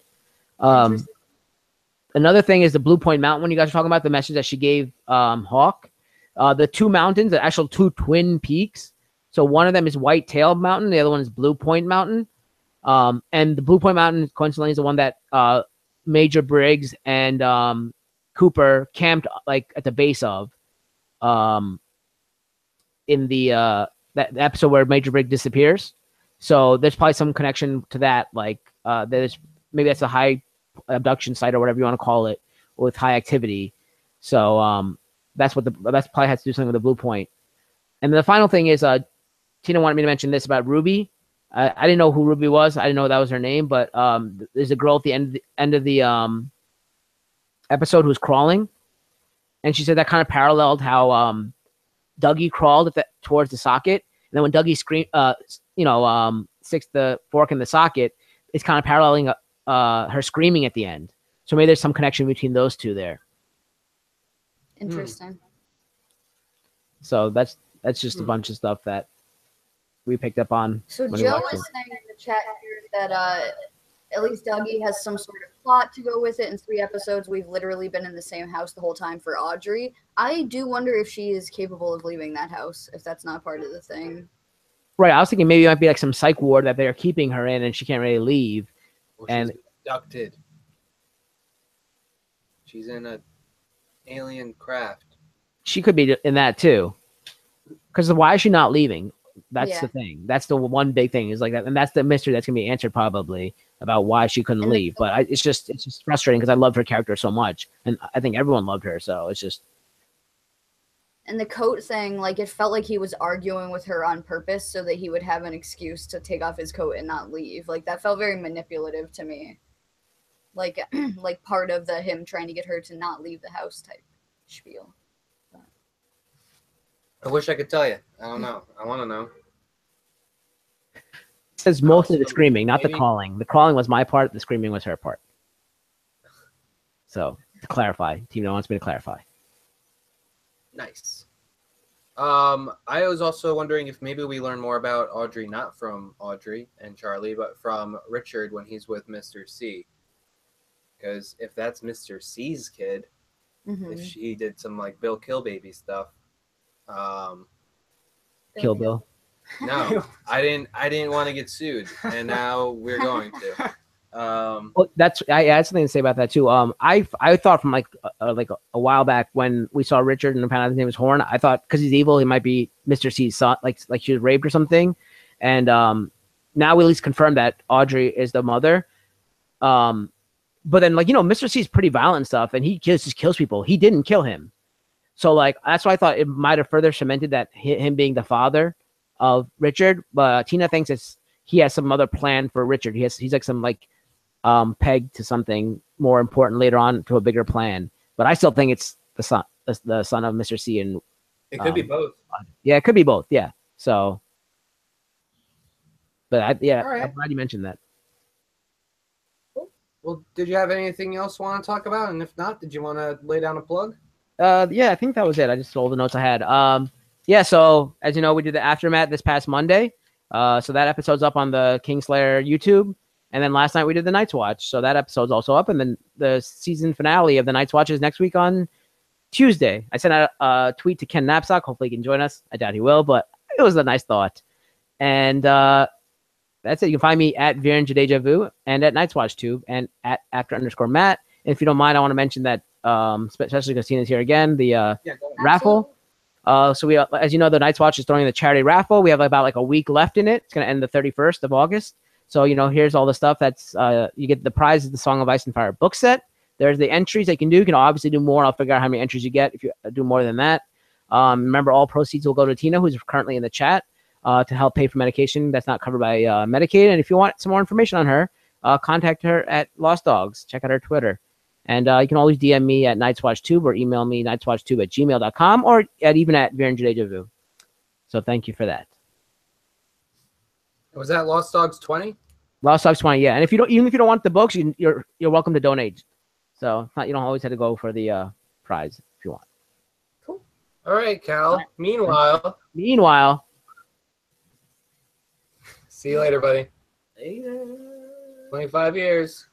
Another thing is the Blue Point Mountain. When you guys are talking about the message that she gave Hawk, the two mountains, the actual two twin peaks. So one of them is White Tail Mountain, the other one is Blue Point Mountain. And the Blue Point Mountain, coincidentally, is the one that Major Briggs and Cooper camped like at the base of. In the that episode where Major Briggs disappears. So there's probably some connection to that. Like there's maybe that's a high abduction site or whatever you want to call it with high activity. So that's probably has to do something with the Blue Point. And the final thing is Tina wanted me to mention this about Ruby. I didn't know who Ruby was. I didn't know that was her name, but there's a girl at the end of the episode who's crawling, and she said that kind of paralleled how Dougie crawled towards the socket, and then when Dougie sticks the fork in the socket, it's kind of paralleling her screaming at the end. So maybe there's some connection between those two there. Interesting. So that's just a bunch of stuff that we picked up on. So Joe is saying in the chat here that at least Dougie has some sort of plot to go with it. In 3 episodes, we've literally been in the same house the whole time for Audrey. I do wonder if she is capable of leaving that house, if that's not part of the thing. Right. I was thinking maybe it might be like some psych ward that they're keeping her in and she can't really leave. Well, and she's abducted. She's in a alien craft. She could be in that too. Because why is she not leaving? That's Yeah. the thing. That's the one big thing is like that, and that's the mystery that's gonna be answered probably about why she couldn't And leave. But it's just frustrating because I loved her character so much, and I think everyone loved her. So it's just. And the coat thing, like, it felt like he was arguing with her on purpose so that he would have an excuse to take off his coat and not leave. Like, that felt very manipulative to me. Like, like part of the him trying to get her to not leave the house type spiel. I wish I could tell you. I don't know. I want to know. It says mostly the Also, screaming, not the maybe- calling. The calling was my part. The screaming was her part. So to clarify, Tina wants me to clarify. Nice. I was also wondering if maybe we learn more about Audrey, not from Audrey and Charlie, but from Richard when he's with Mr. C. Because if that's Mr. C's kid, if she did some like Bill Kill Baby stuff, Kill Bill. no, I didn't want to get sued, and now we're going to. Well, I had something to say about that too. I thought from like a while back when we saw Richard and found out his name was Horn, I thought because he's evil, he might be Mr. C's son, like she was raped or something. And now we at least confirmed that Audrey is the mother. But then like Mr. C's pretty violent and stuff, and he just kills people. He didn't kill him, so like that's why I thought it might have further cemented that him being the father of Richard. But Tina thinks he has some other plan for Richard. He's like some like pegged to something more important later on to a bigger plan. But I still think it's the son of Mr. C. And it could be both. Yeah, it could be both. Yeah. So, but All right. I'm glad you mentioned that. Well, did you have anything else you want to talk about? And if not, did you want to lay down a plug? Yeah, I think that was it. I just all the notes I had. Yeah. So as you know, we did the aftermath this past Monday. So that episode's up on the Kingslayer YouTube. And then last night we did the Night's Watch. So that episode's also up. And then the season finale of the Night's Watch is next week on Tuesday. I sent out a tweet to Ken Knapsack. Hopefully he can join us. I doubt he will, but it was a nice thought. And that's it. You can find me at Virenja Deja Vu and at Night's Watch Tube and at @after_Matt. And if you don't mind, I want to mention that, especially because Tina's here again, the raffle. So we, as you know, the Night's Watch is throwing the charity raffle. We have about like a week left in it. It's going to end the 31st of August. So, here's all the stuff that's, you get the prize of the Song of Ice and Fire book set. There's the entries that you can do. You can obviously do more. I'll figure out how many entries you get if you do more than that. Remember, all proceeds will go to Tina, who's currently in the chat, to help pay for medication that's not covered by Medicaid. And if you want some more information on her, contact her at Lost Dogs. Check out her Twitter. And you can always DM me at NightsWatchTube or email me nightswatchtube@gmail.com or even at Virenja Deja Vu. So thank you for that. Was that Lost Dogs 20? Lost Dogs 20, yeah. And if you don't, even if you don't want the books, you're welcome to donate. So it's not, you don't always have to go for the prize if you want. Cool. All right, Cal. Meanwhile, see you later, buddy. Later. 25 years.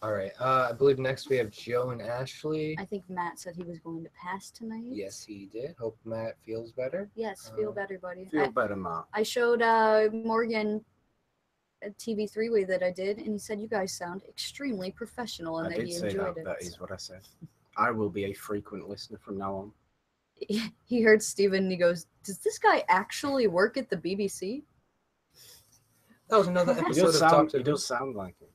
All right. I believe next we have Joe and Ashley. I think Matt said he was going to pass tonight. Yes, he did. Hope Matt feels better. Yes, feel better, buddy. Feel better, Mark. I showed Morgan a TV three-way that I did, and he said you guys sound extremely professional and I that did he say enjoyed that. it. That is what I said. I will be a frequent listener from now on. He heard Steven and he goes, "Does this guy actually work at the BBC?" That was another He episode does of Talk sound, to he does sound like it.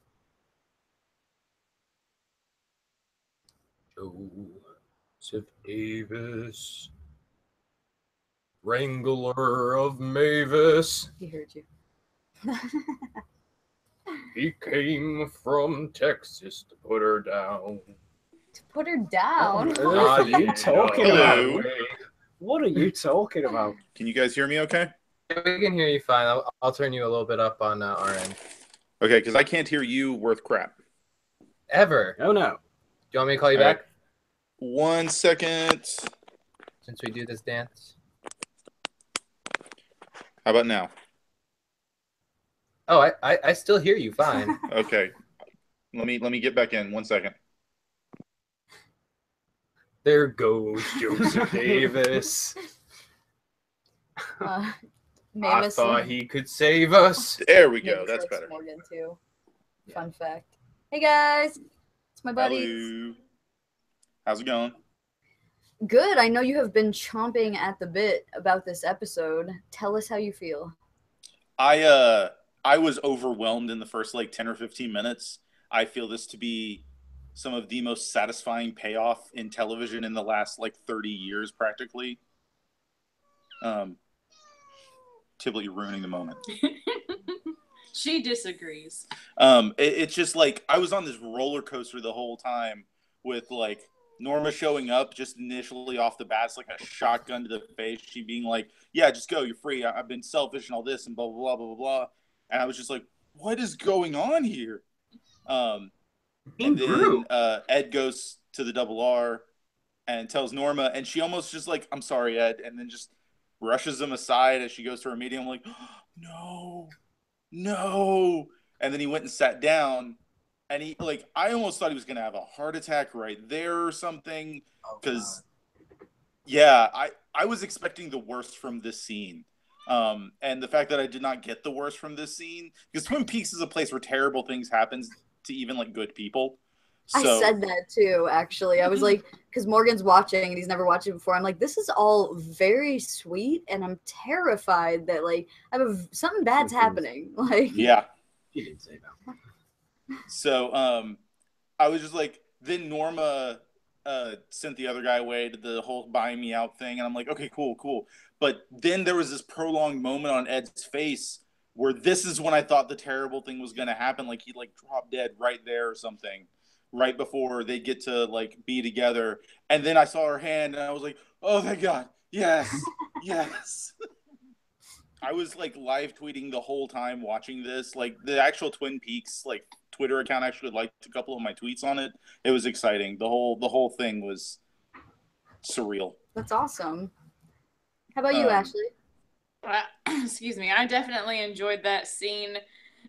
Joseph Davis, Wrangler of Mavis. He heard you. He came from Texas to put her down. To put her down. What are you talking Hello. about? What are you talking about? Can you guys hear me okay? We can hear you fine. I'll turn you a little bit up on our end. Okay, because I can't hear you worth crap. Ever. Oh, no. Do you want me to call you All right. back 1 second. since we do this dance? How about now? Oh, I still hear you fine. Okay. Let me get back in. 1 second. There goes Joseph Davis. I Mavis thought he could save us. There we go. Mavis That's likes better. Morgan too. Fun fact. Hey guys, it's my buddies. Hello. How's it going? Good. I know you have been chomping at the bit about this episode. Tell us how you feel. I was overwhelmed in the first like 10 or 15 minutes. I feel this to be some of the most satisfying payoff in television in the last like 30 years practically. Typically ruining the moment. She disagrees. It's just like I was on this roller coaster the whole time with like Norma showing up just initially off the bat. It's like a shotgun to the face. She being like, "Yeah, just go. You're free. I've been selfish and all this and blah blah blah blah blah." And I was just like, "What is going on here?" And then Ed goes to the double R and tells Norma, and she almost just like, "I'm sorry, Ed," and then just brushes him aside as she goes to her meeting. I'm like, oh, no. And then he went and sat down, and he like, I almost thought he was gonna have a heart attack right there or something, because yeah, I was expecting the worst from this scene. And the fact that I did not get the worst from this scene, because Twin Peaks is a place where terrible things happen to even like good people. So, I said that too, actually. I was like, because Morgan's watching and he's never watched it before. I'm like, this is all very sweet, and I'm terrified that like something bad's happening. Like, yeah. You didn't say that. So I was just like, then Norma sent the other guy away to the whole buying me out thing, and I'm like, okay, cool. But then there was this prolonged moment on Ed's face where this is when I thought the terrible thing was going to happen, like he'd like drop dead right there or something, right before they get to like be together. And then I saw her hand, and I was like, oh thank God, yes. I was like live tweeting the whole time watching this. Like the actual Twin Peaks like Twitter account actually liked a couple of my tweets on it. It was exciting. The whole thing was surreal. that's awesome. How about you, Ashley? Excuse me. I definitely enjoyed that scene,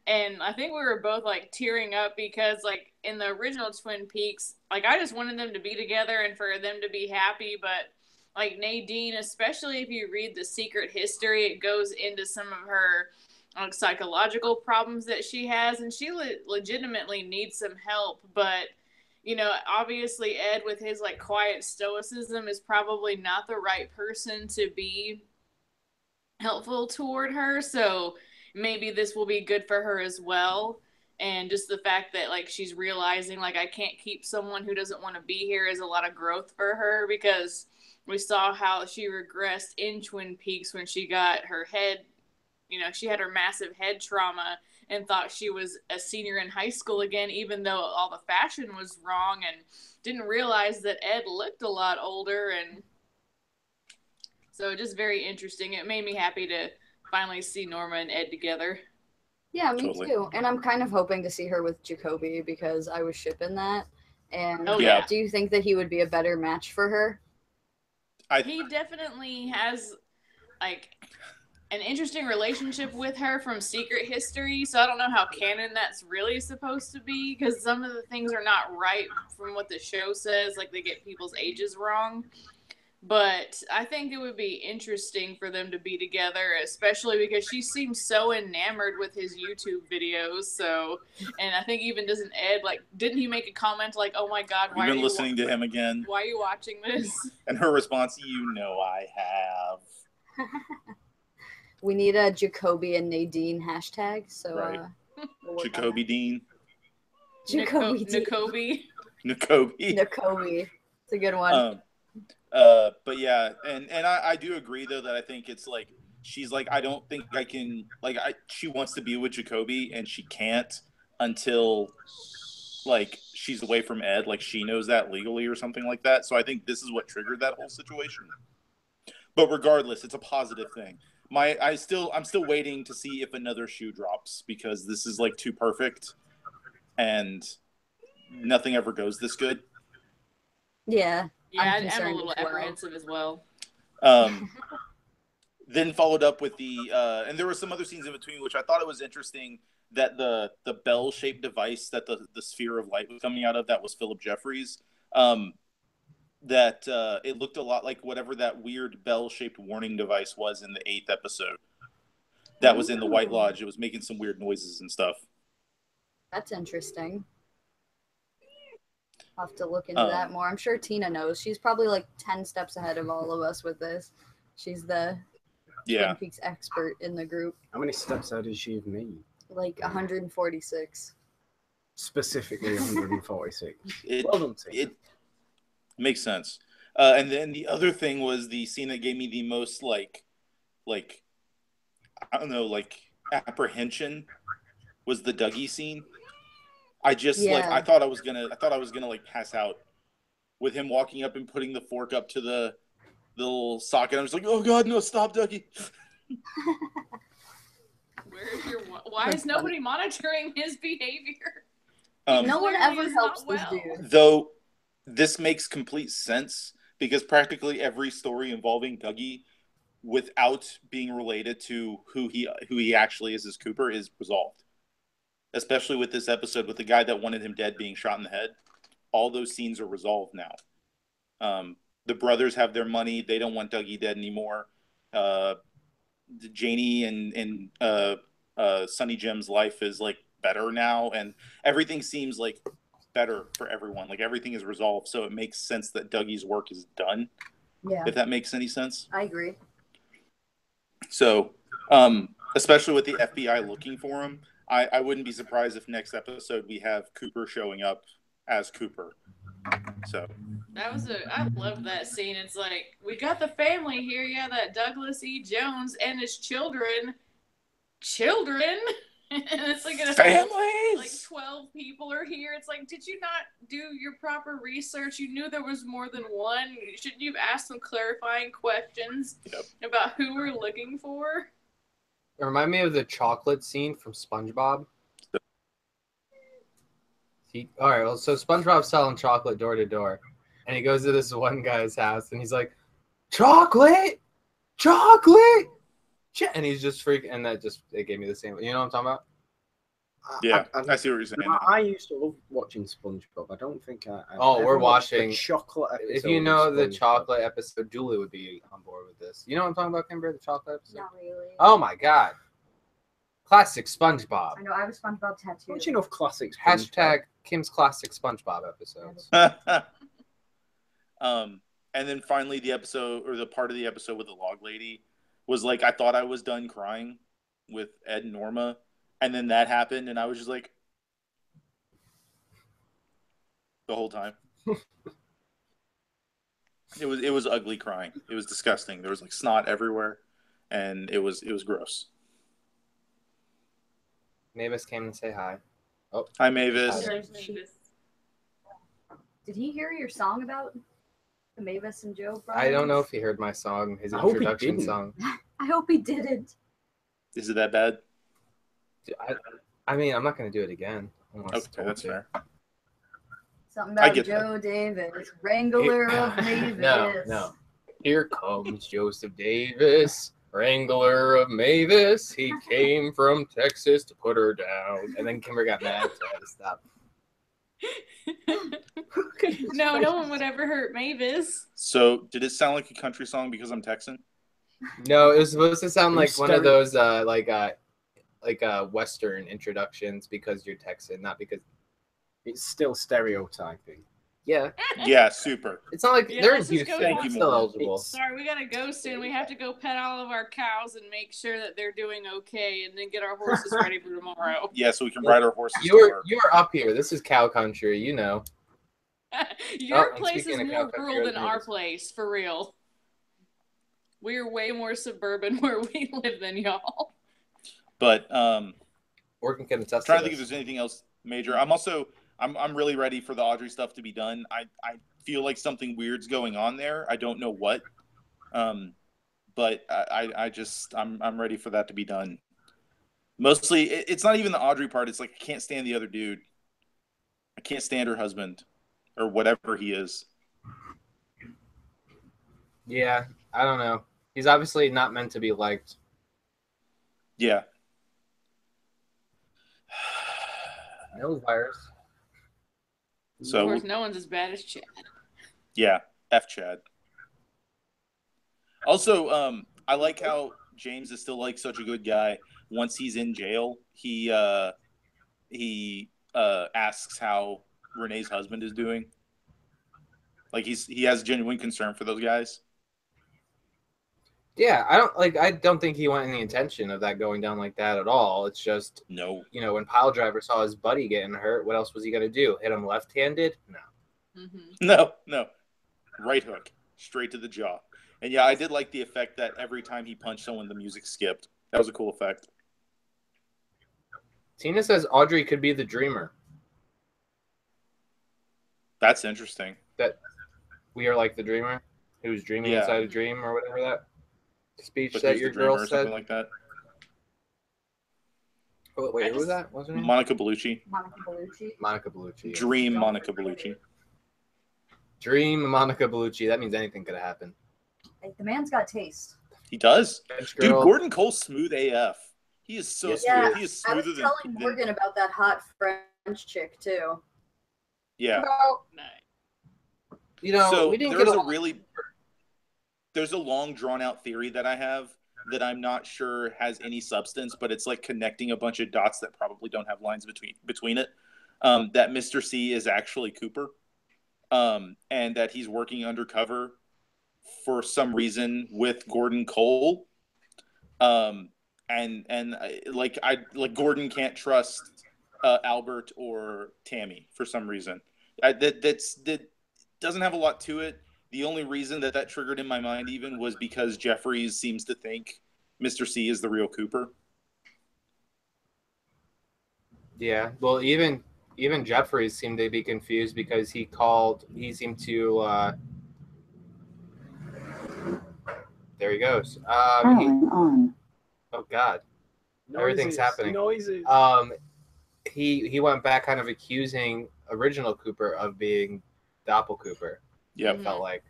and I think we were both like tearing up because like in the original Twin Peaks, like I just wanted them to be together and for them to be happy, but like Nadine, especially if you read The Secret History, it goes into some of her like psychological problems that she has, and she legitimately needs some help. But you know, obviously Ed with his like quiet stoicism is probably not the right person to be helpful toward her. So maybe this will be good for her as well. And just the fact that like she's realizing like I can't keep someone who doesn't want to be here is a lot of growth for her, because we saw how she regressed in Twin Peaks when she got her head, you know, she had her massive head trauma and thought she was a senior in high school again, even though all the fashion was wrong, and didn't realize that Ed looked a lot older. And so just very interesting. It made me happy to finally see Norma and Ed together. Yeah, me Totally. too. And I'm kind of hoping to see her with Jacoby because I was shipping that. And Oh, yeah. do you think that he would be a better match for her? He definitely has like an interesting relationship with her from Secret History, so I don't know how canon that's really supposed to be, because some of the things are not right from what the show says, like they get people's ages wrong. But I think it would be interesting for them to be together, especially because she seems so enamored with his YouTube videos. So, and I think even doesn't Ed, like, didn't he make a comment like, "Oh my God, You've been listening to him again." Why are you watching this? And her response, "You know I have." We need a Jacoby and Nadine hashtag. So, Right. we'll work on Jacoby that. Dean. Jacoby Dean. Jacoby. Jacoby. It's a good one. But yeah, and I do agree though that I think it's like she's like, I don't think I can, like, she wants to be with Jacoby and she can't until like she's away from Ed, like she knows that legally or something like that. So I think this is what triggered that whole situation. But regardless, it's a positive thing. I'm still waiting to see if another shoe drops, because this is like too perfect and nothing ever goes this good. Yeah. Yeah, I'm a little apprehensive as well. Then followed up with the and there were some other scenes in between, which I thought it was interesting that the bell-shaped device that the sphere of light was coming out of, that was Philip Jeffries. That it looked a lot like whatever that weird bell-shaped warning device was in the 8th episode. That was in the White Lodge. It was making some weird noises and stuff. That's interesting. I'll have to look into that more. I'm sure Tina knows. She's probably like 10 steps ahead of all of us with this. She's the Twin Peaks expert in the group. How many steps ahead is she of me? Like 146. Specifically 146. It makes sense. And then the other thing was the scene that gave me the most like I don't know, like apprehension was the Dougie scene. I just I thought I was gonna like pass out with him walking up and putting the fork up to the little socket. I was like, oh god, no, stop, Dougie. Why is nobody monitoring his behavior? No one ever helps this dude. Though this makes complete sense because practically every story involving Dougie, without being related to who he actually is as Cooper, is resolved. Especially with this episode with the guy that wanted him dead being shot in the head. All those scenes are resolved now. The brothers have their money. They don't want Dougie dead anymore. Janie and Sonny Jim's life is like better now, and everything seems like better for everyone. Like everything is resolved, so it makes sense that Dougie's work is done. Yeah. If that makes any sense. I agree. So, especially with the FBI looking for him, I wouldn't be surprised if next episode we have Cooper showing up as Cooper. So I loved that scene. It's like, we got the family here, yeah, that Douglas E. Jones and his children. And it's like families! Like 12 people are here. It's like, did you not do your proper research? You knew there was more than one. Shouldn't you have asked some clarifying questions about who we're looking for? It reminded me of the chocolate scene from SpongeBob. All right, well, so SpongeBob's selling chocolate door to door, and he goes to this one guy's house, and he's like, chocolate, and he's just freaking, and it gave me the same. You know what I'm talking about? Yeah, I see what you're saying. I used to love watching SpongeBob. I don't think I we're watching chocolate episode. If you know the chocolate episode, Julie would be on board with this. You know what I'm talking about, Kimber? The chocolate episode? Not really. Oh my god. Classic SpongeBob. I know, I have a SpongeBob tattoo. Don't you know classics? Hashtag Kim's classic SpongeBob episodes. And then finally the episode, or the part of the episode with the log lady, was like, I thought I was done crying with Ed and Norma, and then that happened, and I was just like, the whole time. It was ugly crying. It was disgusting. There was like snot everywhere, and it was gross. Mavis came to say hi. Oh, hi, Mavis. Did he hear your song about the Mavis and Joe Bryan? I don't know if he heard my song, his introduction song. I hope he didn't. Is it that bad? I mean, I'm not going to do it again. Okay, that's fair. Something about Joe Davis, Wrangler of Mavis. No. Here comes Joseph Davis, Wrangler of Mavis. He came from Texas to put her down. And then Kimber got mad, so I had to stop. No one would ever hurt Mavis. So, did it sound like a country song because I'm Texan? No, it was supposed to sound like one of those Western introductions because you're Texan, not because it's still stereotyping. Yeah. Yeah, super. It's not like they're youth. Thank you, still eligible. Sorry, we got a ghost in. We have to go pet all of our cows and make sure that they're doing okay, and then get our horses ready for tomorrow. Yeah, so we can ride our horses. You're up here. This is cow country, you know. Your place is more rural than our place, for real. We're way more suburban where we live than y'all. But Orkin can attest. Trying to think if there's anything else major. I'm really ready for the Audrey stuff to be done. I feel like something weird's going on there. I don't know what. But I'm ready for that to be done. Mostly, it's not even the Audrey part. It's like I can't stand the other dude. I can't stand her husband, or whatever he is. Yeah, I don't know. He's obviously not meant to be liked. Yeah. No virus. So, of course, no one's as bad as Chad. Yeah, F Chad. Also, I like how James is still like such a good guy. Once he's in jail, he asks how Renee's husband is doing. Like he has genuine concern for those guys. Yeah, I don't think he wanted any intention of that going down like that at all. It's just, No. when Pile Driver saw his buddy getting hurt, what else was he gonna do? Hit him left-handed? No. No. Right hook, straight to the jaw. And yeah, I did like the effect that every time he punched someone, the music skipped. That was a cool effect. Tina says Audrey could be the dreamer. That's interesting. That we are like the dreamer who's dreaming inside a dream or whatever that speech But that who's your the dreamer girl or said. something like that. Oh, wait, who was that? What's her name? Monica Bellucci. Monica Bellucci. Monica Bellucci. Yeah. Dream Monica Bellucci. Dream Monica Bellucci. That means anything could happen. Hey, the man's got taste. He does. French Dude, girl. Gordon Cole's smooth AF. He is so smooth. Yeah, He is I smoother was than telling Morgan about that hot French chick too. Yeah. Well, Nice. So we didn't there's get there's a long drawn out theory that I have that I'm not sure has any substance, but it's like connecting a bunch of dots that probably don't have lines between it. That Mr. C is actually Cooper, and that he's working undercover for some reason with Gordon Cole. Gordon can't trust Albert or Tammy for some reason. That doesn't have a lot to it. The only reason that triggered in my mind even was because Jeffries seems to think Mr. C is the real Cooper. Yeah, well, even Jeffries seemed to be confused because he seemed to. There he goes. On. Oh God, everything's happening. Noises. He went back, kind of accusing original Cooper of being Doppel Cooper. Yeah, It felt like.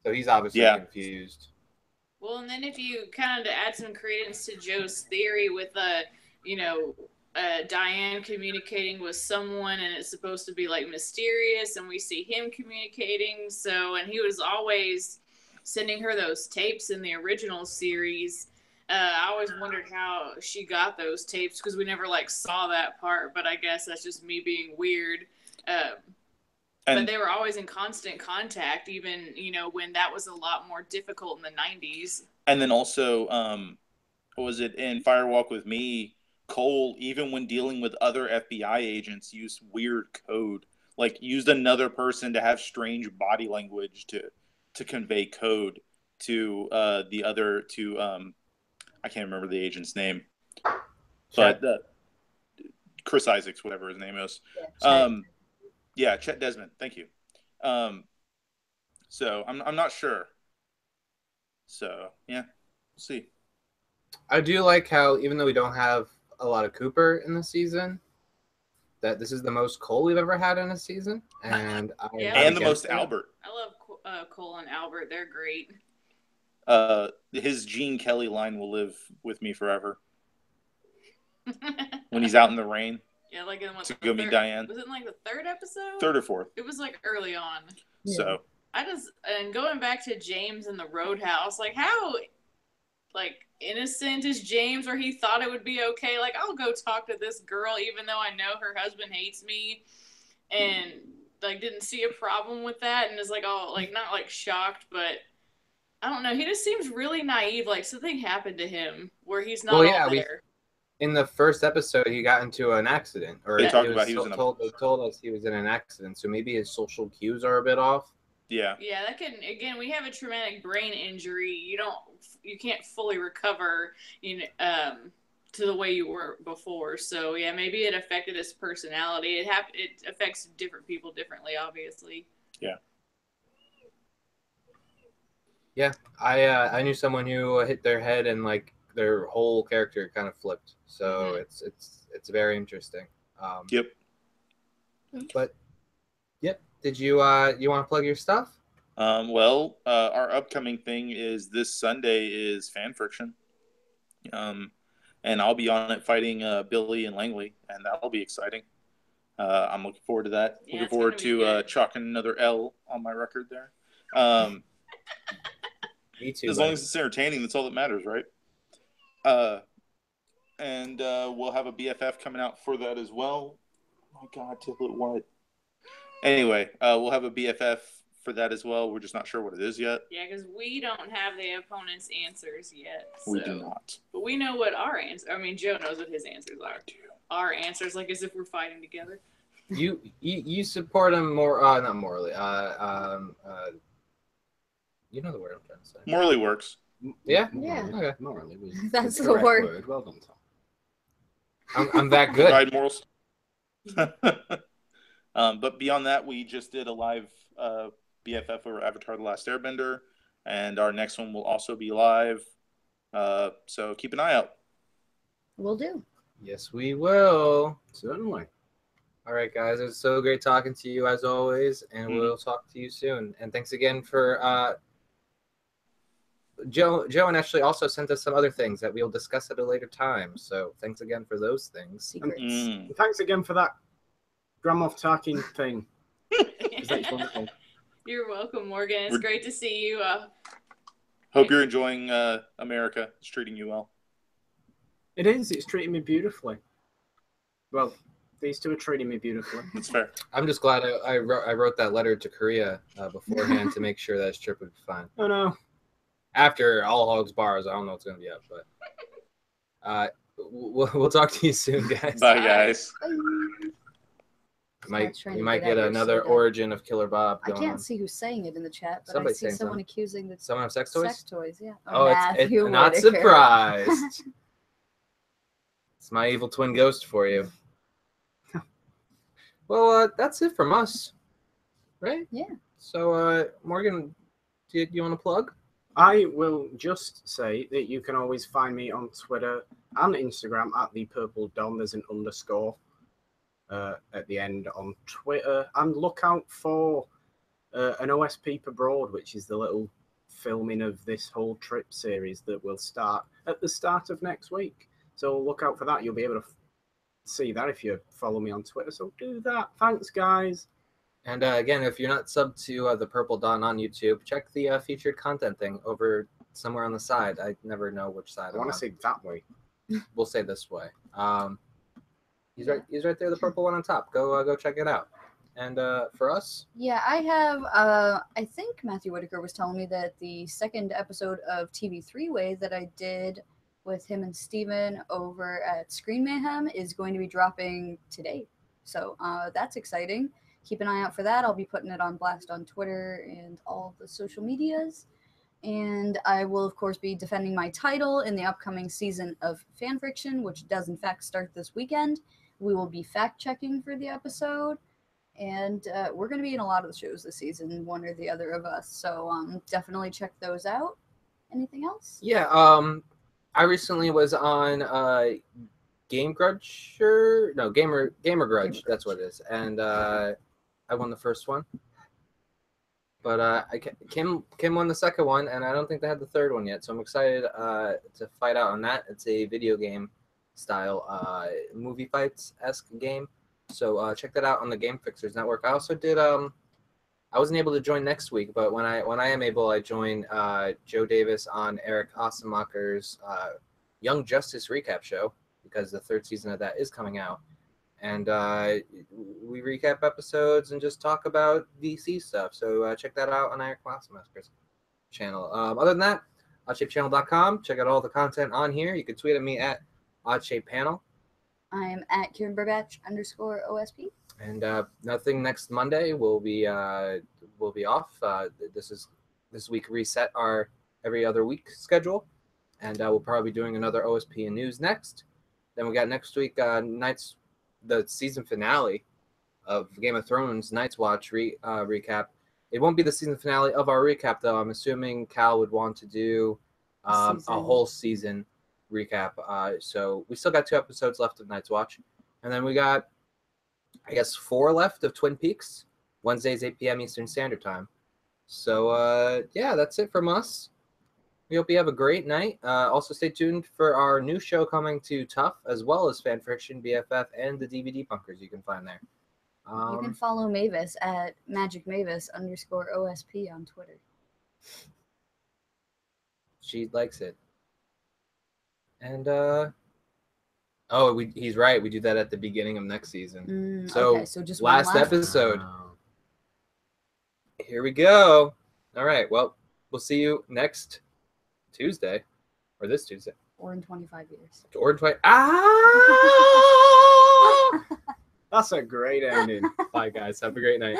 So he's obviously confused. Well, and then if you kind of add some credence to Joe's theory with Diane communicating with someone and it's supposed to be like mysterious and we see him communicating. So, and he was always sending her those tapes in the original series. I always wondered how she got those tapes because we never saw that part, but I guess that's just me being weird. But they were always in constant contact, even, when that was a lot more difficult in the 90s. And then also, what was it in Firewalk with Me? Cole, even when dealing with other FBI agents, used weird code, used another person to have strange body language to convey code to I can't remember the agent's name, but Chris Isaacs, whatever his name is. Yeah, Chet Desmond. Thank you. So I'm not sure. So yeah, we'll see. I do like how, even though we don't have a lot of Cooper in the season, that this is the most Cole we've ever had in a season, and and the most Albert. I love Cole and Albert; they're great. His Gene Kelly line will live with me forever. When he's out in the rain. Yeah, in to go meet Diane. Was it in the third episode? Third or fourth. It was early on. Yeah. So and going back to James in the Roadhouse, how innocent is James, where he thought it would be okay. I'll go talk to this girl even though I know her husband hates me, and didn't see a problem with that, and is not shocked, but I don't know. He just seems really naive. Something happened to him where he's not there. In the first episode, he got into an accident, or they told us he was in an accident. So maybe his social cues are a bit off. Yeah. Yeah, that can, again, we have a traumatic brain injury. You can't fully recover, to the way you were before. So yeah, maybe it affected his personality. It affects different people differently, obviously. Yeah. Yeah, I knew someone who hit their head and their whole character kind of flipped. So it's very interesting. Yep. But yep. Did you want to plug your stuff? Well, our upcoming thing is this Sunday is Fan Friction. And I'll be on it fighting Billy and Langley, and that'll be exciting. I'm looking forward to that. Yeah, looking forward to chalking another L on my record there. Me too. As long as it's entertaining, that's all that matters, right? And we'll have a BFF coming out for that as well. Oh my God, Tiblet, what? Anyway, we'll have a BFF for that as well. We're just not sure what it is yet. Yeah, because we don't have the opponent's answers yet. We do not. But we know what our answer. I mean, Joe knows what his answers are. Our answers, like as if we're fighting together. You support him more, not morally. You know the word I'm trying to say. Morally works. Yeah. Okay. Morally was That's the correct word. Well done, Tom. I'm that good. Pride morals. But beyond that, we just did a live BFF over Avatar: The Last Airbender, and our next one will also be live. So keep an eye out. Will do. Yes, we will. Certainly. All right, guys. It was so great talking to you as always, and we'll talk to you soon. And thanks again for Joe and Ashley also sent us some other things that we'll discuss at a later time. So thanks again for those things. Secrets. And thanks again for that Grand Moff Tarkin thing. That's wonderful. You're welcome, Morgan. It's great to see you. Hope you're enjoying America. It's treating you well. It is. It's treating me beautifully. Well, these two are treating me beautifully. It's fair. I'm just glad I wrote that letter to Korea beforehand to make sure that his trip would be fine. Oh no. After all hogs bars, I don't know what's gonna be up, but we'll talk to you soon, guys. Bye, guys. You might get another origin of Killer Bob I going can't on. see who's saying it in the chat, but Somebody's I see saying someone something. accusing the Someone have sex toys? sex toys. Yeah. Oh, it's Matthew not Whitaker. surprised. It's my evil twin ghost for you. Well, that's it from us, right? Yeah. So, Morgan, do you want to plug? I will just say that you can always find me on Twitter and Instagram at the Purple Don. There's an underscore at the end on Twitter. And look out for an OSP Abroad, which is the little filming of this whole trip series that will start at the start of next week. So look out for that. You'll be able to see that if you follow me on Twitter. So do that. Thanks, guys. And again, if you're not subbed to the Purple Dawn on YouTube, check the featured content thing over somewhere on the side. I never know which side. I want to say that way. We'll say this way. He's right there, the purple one on top. Go check it out. And for us, Yeah, I have. I think Matthew Whitaker was telling me that the second episode of TV Three-Way that I did with him and Steven over at Screen Mayhem is going to be dropping today. So that's exciting. Keep an eye out for that. I'll be putting it on blast on Twitter and all the social medias. And I will, of course, be defending my title in the upcoming season of Fanfiction, which does, in fact, start this weekend. We will be fact-checking for the episode. And we're going to be in a lot of the shows this season, one or the other of us. So definitely check those out. Anything else? yeah, I recently was on Gamer Grudge. That's what it is. And I won the first one. But Kim won the second one, and I don't think they had the third one yet. So I'm excited to fight out on that. It's a video game style movie fights-esque game. So check that out on the Game Fixers Network. I also did I wasn't able to join next week, but when I am able, I join Joe Davis on Eric Ossemacher's Young Justice recap show, because the third season of that is coming out. And we recap episodes and just talk about DC stuff. So check that out on Eric Ossemacher's channel. Other than that, oddshapechannel.com. Check out all the content on here. You can tweet at me at oddshapechannel. I'm at Kieran Burbach _OSP. And nothing next Monday. We'll be off. This week reset our every other week schedule, and we'll probably be doing another OSP and news next. Then we got next week the season finale of Game of Thrones Night's Watch recap. It won't be the season finale of our recap, though. I'm assuming Cal would want to do a whole season recap. So we still got 2 episodes left of Night's Watch, and then we got, I guess, 4 left of Twin Peaks, Wednesdays 8 p.m. Eastern Standard Time. So yeah, that's it from us. We hope you have a great night. Also, stay tuned for our new show coming to Tough, as well as Fanfiction, BFF, and the DVD bunkers you can find there. You can follow Mavis at magicmavis _OSP on Twitter. She likes it. And he's right. We do that at the beginning of next season. Okay, so just one last episode. Here we go. All right. Well, we'll see you next Tuesday, or this Tuesday, Or in 25 years. or in 20. Ah! That's a great ending. Bye, guys. Have a great night.